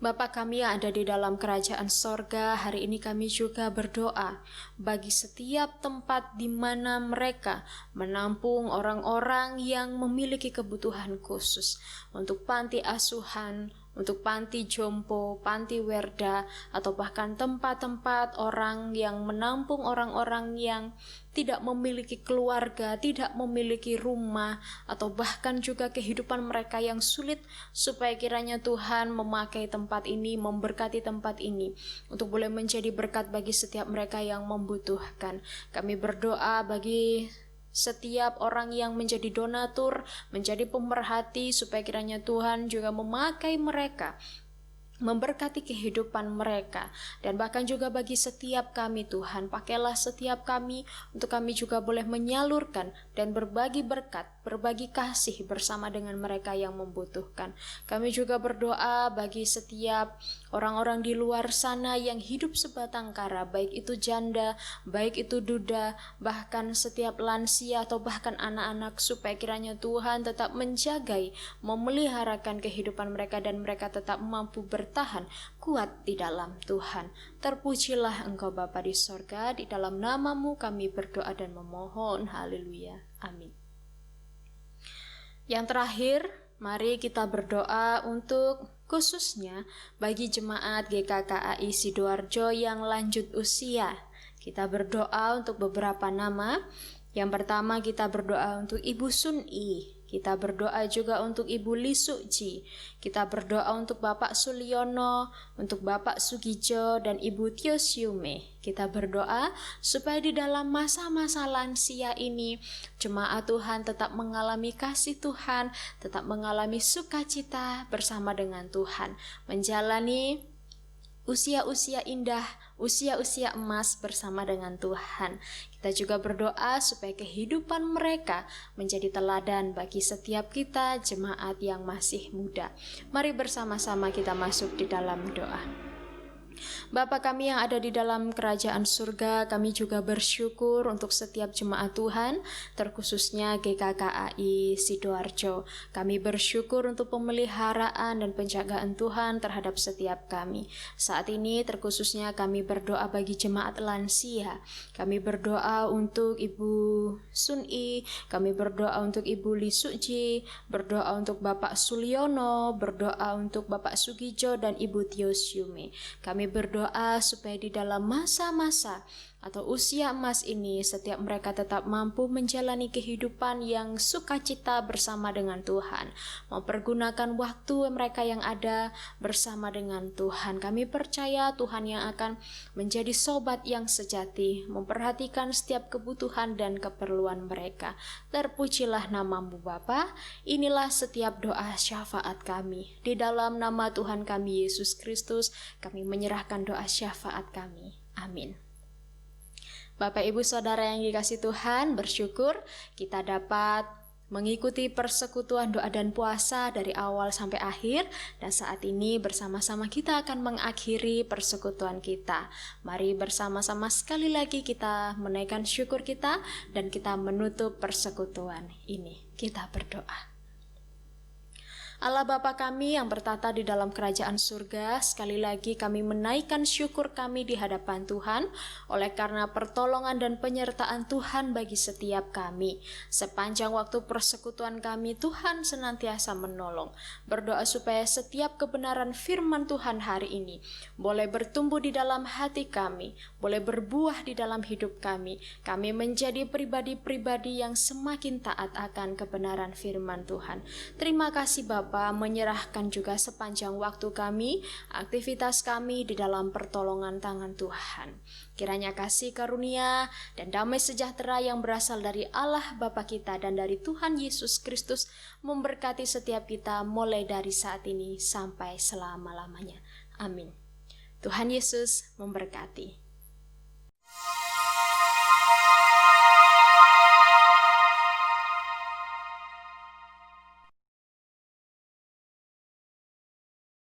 Bapa kami yang ada di dalam kerajaan sorga, hari ini kami juga berdoa bagi setiap tempat di mana mereka menampung orang-orang yang memiliki kebutuhan khusus, untuk panti asuhan, untuk panti jompo, panti werda, atau bahkan tempat-tempat orang yang menampung orang-orang yang tidak memiliki keluarga, tidak memiliki rumah, atau bahkan juga kehidupan mereka yang sulit, supaya kiranya Tuhan memakai tempat ini, memberkati tempat ini, untuk boleh menjadi berkat bagi setiap mereka yang membutuhkan. Kami berdoa bagi setiap orang yang menjadi donatur, menjadi pemerhati, supaya kiranya Tuhan juga memakai mereka, memberkati kehidupan mereka. Dan bahkan juga bagi setiap kami Tuhan, pakailah setiap kami untuk kami juga boleh menyalurkan dan berbagi berkat, berbagi kasih bersama dengan mereka yang membutuhkan. Kami juga berdoa bagi setiap orang-orang di luar sana yang hidup sebatang kara, baik itu janda, baik itu duda, bahkan setiap lansia atau bahkan anak-anak, supaya kiranya Tuhan tetap menjagai, memeliharakan kehidupan mereka dan mereka tetap mampu bertahan kuat di dalam Tuhan. Terpujilah Engkau Bapa di sorga, di dalam namamu kami berdoa dan memohon. Haleluya. Amin. Yang terakhir, mari kita berdoa untuk khususnya bagi jemaat GKKAI Sidoarjo yang lanjut usia. Kita berdoa untuk beberapa nama. Yang pertama kita berdoa untuk Ibu Sun-i. Kita berdoa juga untuk Ibu Li Su-ji. Kita berdoa untuk Bapak Suliono, untuk Bapak Sugijo, dan Ibu Tio Siume. Kita berdoa supaya di dalam masa-masa lansia ini, jemaat Tuhan tetap mengalami kasih Tuhan, tetap mengalami sukacita bersama dengan Tuhan, menjalani usia-usia indah, usia-usia emas bersama dengan Tuhan. Kita juga berdoa supaya kehidupan mereka menjadi teladan bagi setiap kita jemaat yang masih muda. Mari bersama-sama kita masuk di dalam doa. Bapa kami yang ada di dalam kerajaan surga, kami juga bersyukur untuk setiap jemaat Tuhan, terkhususnya GKKAI Sidoarjo. Kami bersyukur untuk pemeliharaan dan penjagaan Tuhan terhadap setiap kami. Saat ini terkhususnya kami berdoa bagi jemaat lansia. Kami berdoa untuk Ibu Sun-i, kami berdoa untuk Ibu Li Su-ji, berdoa untuk Bapak Suliono, berdoa untuk Bapak Sugijo dan Ibu Tio Siume. Kami berdoa supaya di dalam masa-masa atau usia emas ini, setiap mereka tetap mampu menjalani kehidupan yang sukacita bersama dengan Tuhan, mempergunakan waktu mereka yang ada bersama dengan Tuhan. Kami percaya Tuhan yang akan menjadi sobat yang sejati, memperhatikan setiap kebutuhan dan keperluan mereka. Terpujilah nama-Mu Bapa. Inilah setiap doa syafaat kami. Di dalam nama Tuhan kami Yesus Kristus, kami menyerahkan doa syafaat kami. Amin. Bapak Ibu Saudara yang dikasihi Tuhan, bersyukur kita dapat mengikuti persekutuan doa dan puasa dari awal sampai akhir, dan saat ini bersama-sama kita akan mengakhiri persekutuan kita. Mari bersama-sama sekali lagi kita menaikkan syukur kita dan kita menutup persekutuan ini. Kita berdoa. Allah Bapa kami yang bertata di dalam kerajaan surga, sekali lagi kami menaikkan syukur kami di hadapan Tuhan oleh karena pertolongan dan penyertaan Tuhan bagi setiap kami. Sepanjang waktu persekutuan kami, Tuhan senantiasa menolong. Berdoa supaya setiap kebenaran firman Tuhan hari ini boleh bertumbuh di dalam hati kami, boleh berbuah di dalam hidup kami. Kami menjadi pribadi-pribadi yang semakin taat akan kebenaran firman Tuhan. Terima kasih Bapa, menyerahkan juga sepanjang waktu kami, aktivitas kami di dalam pertolongan tangan Tuhan. Kiranya kasih karunia dan damai sejahtera yang berasal dari Allah Bapa kita dan dari Tuhan Yesus Kristus memberkati setiap kita mulai dari saat ini sampai selama-lamanya. Amin. Tuhan Yesus memberkati.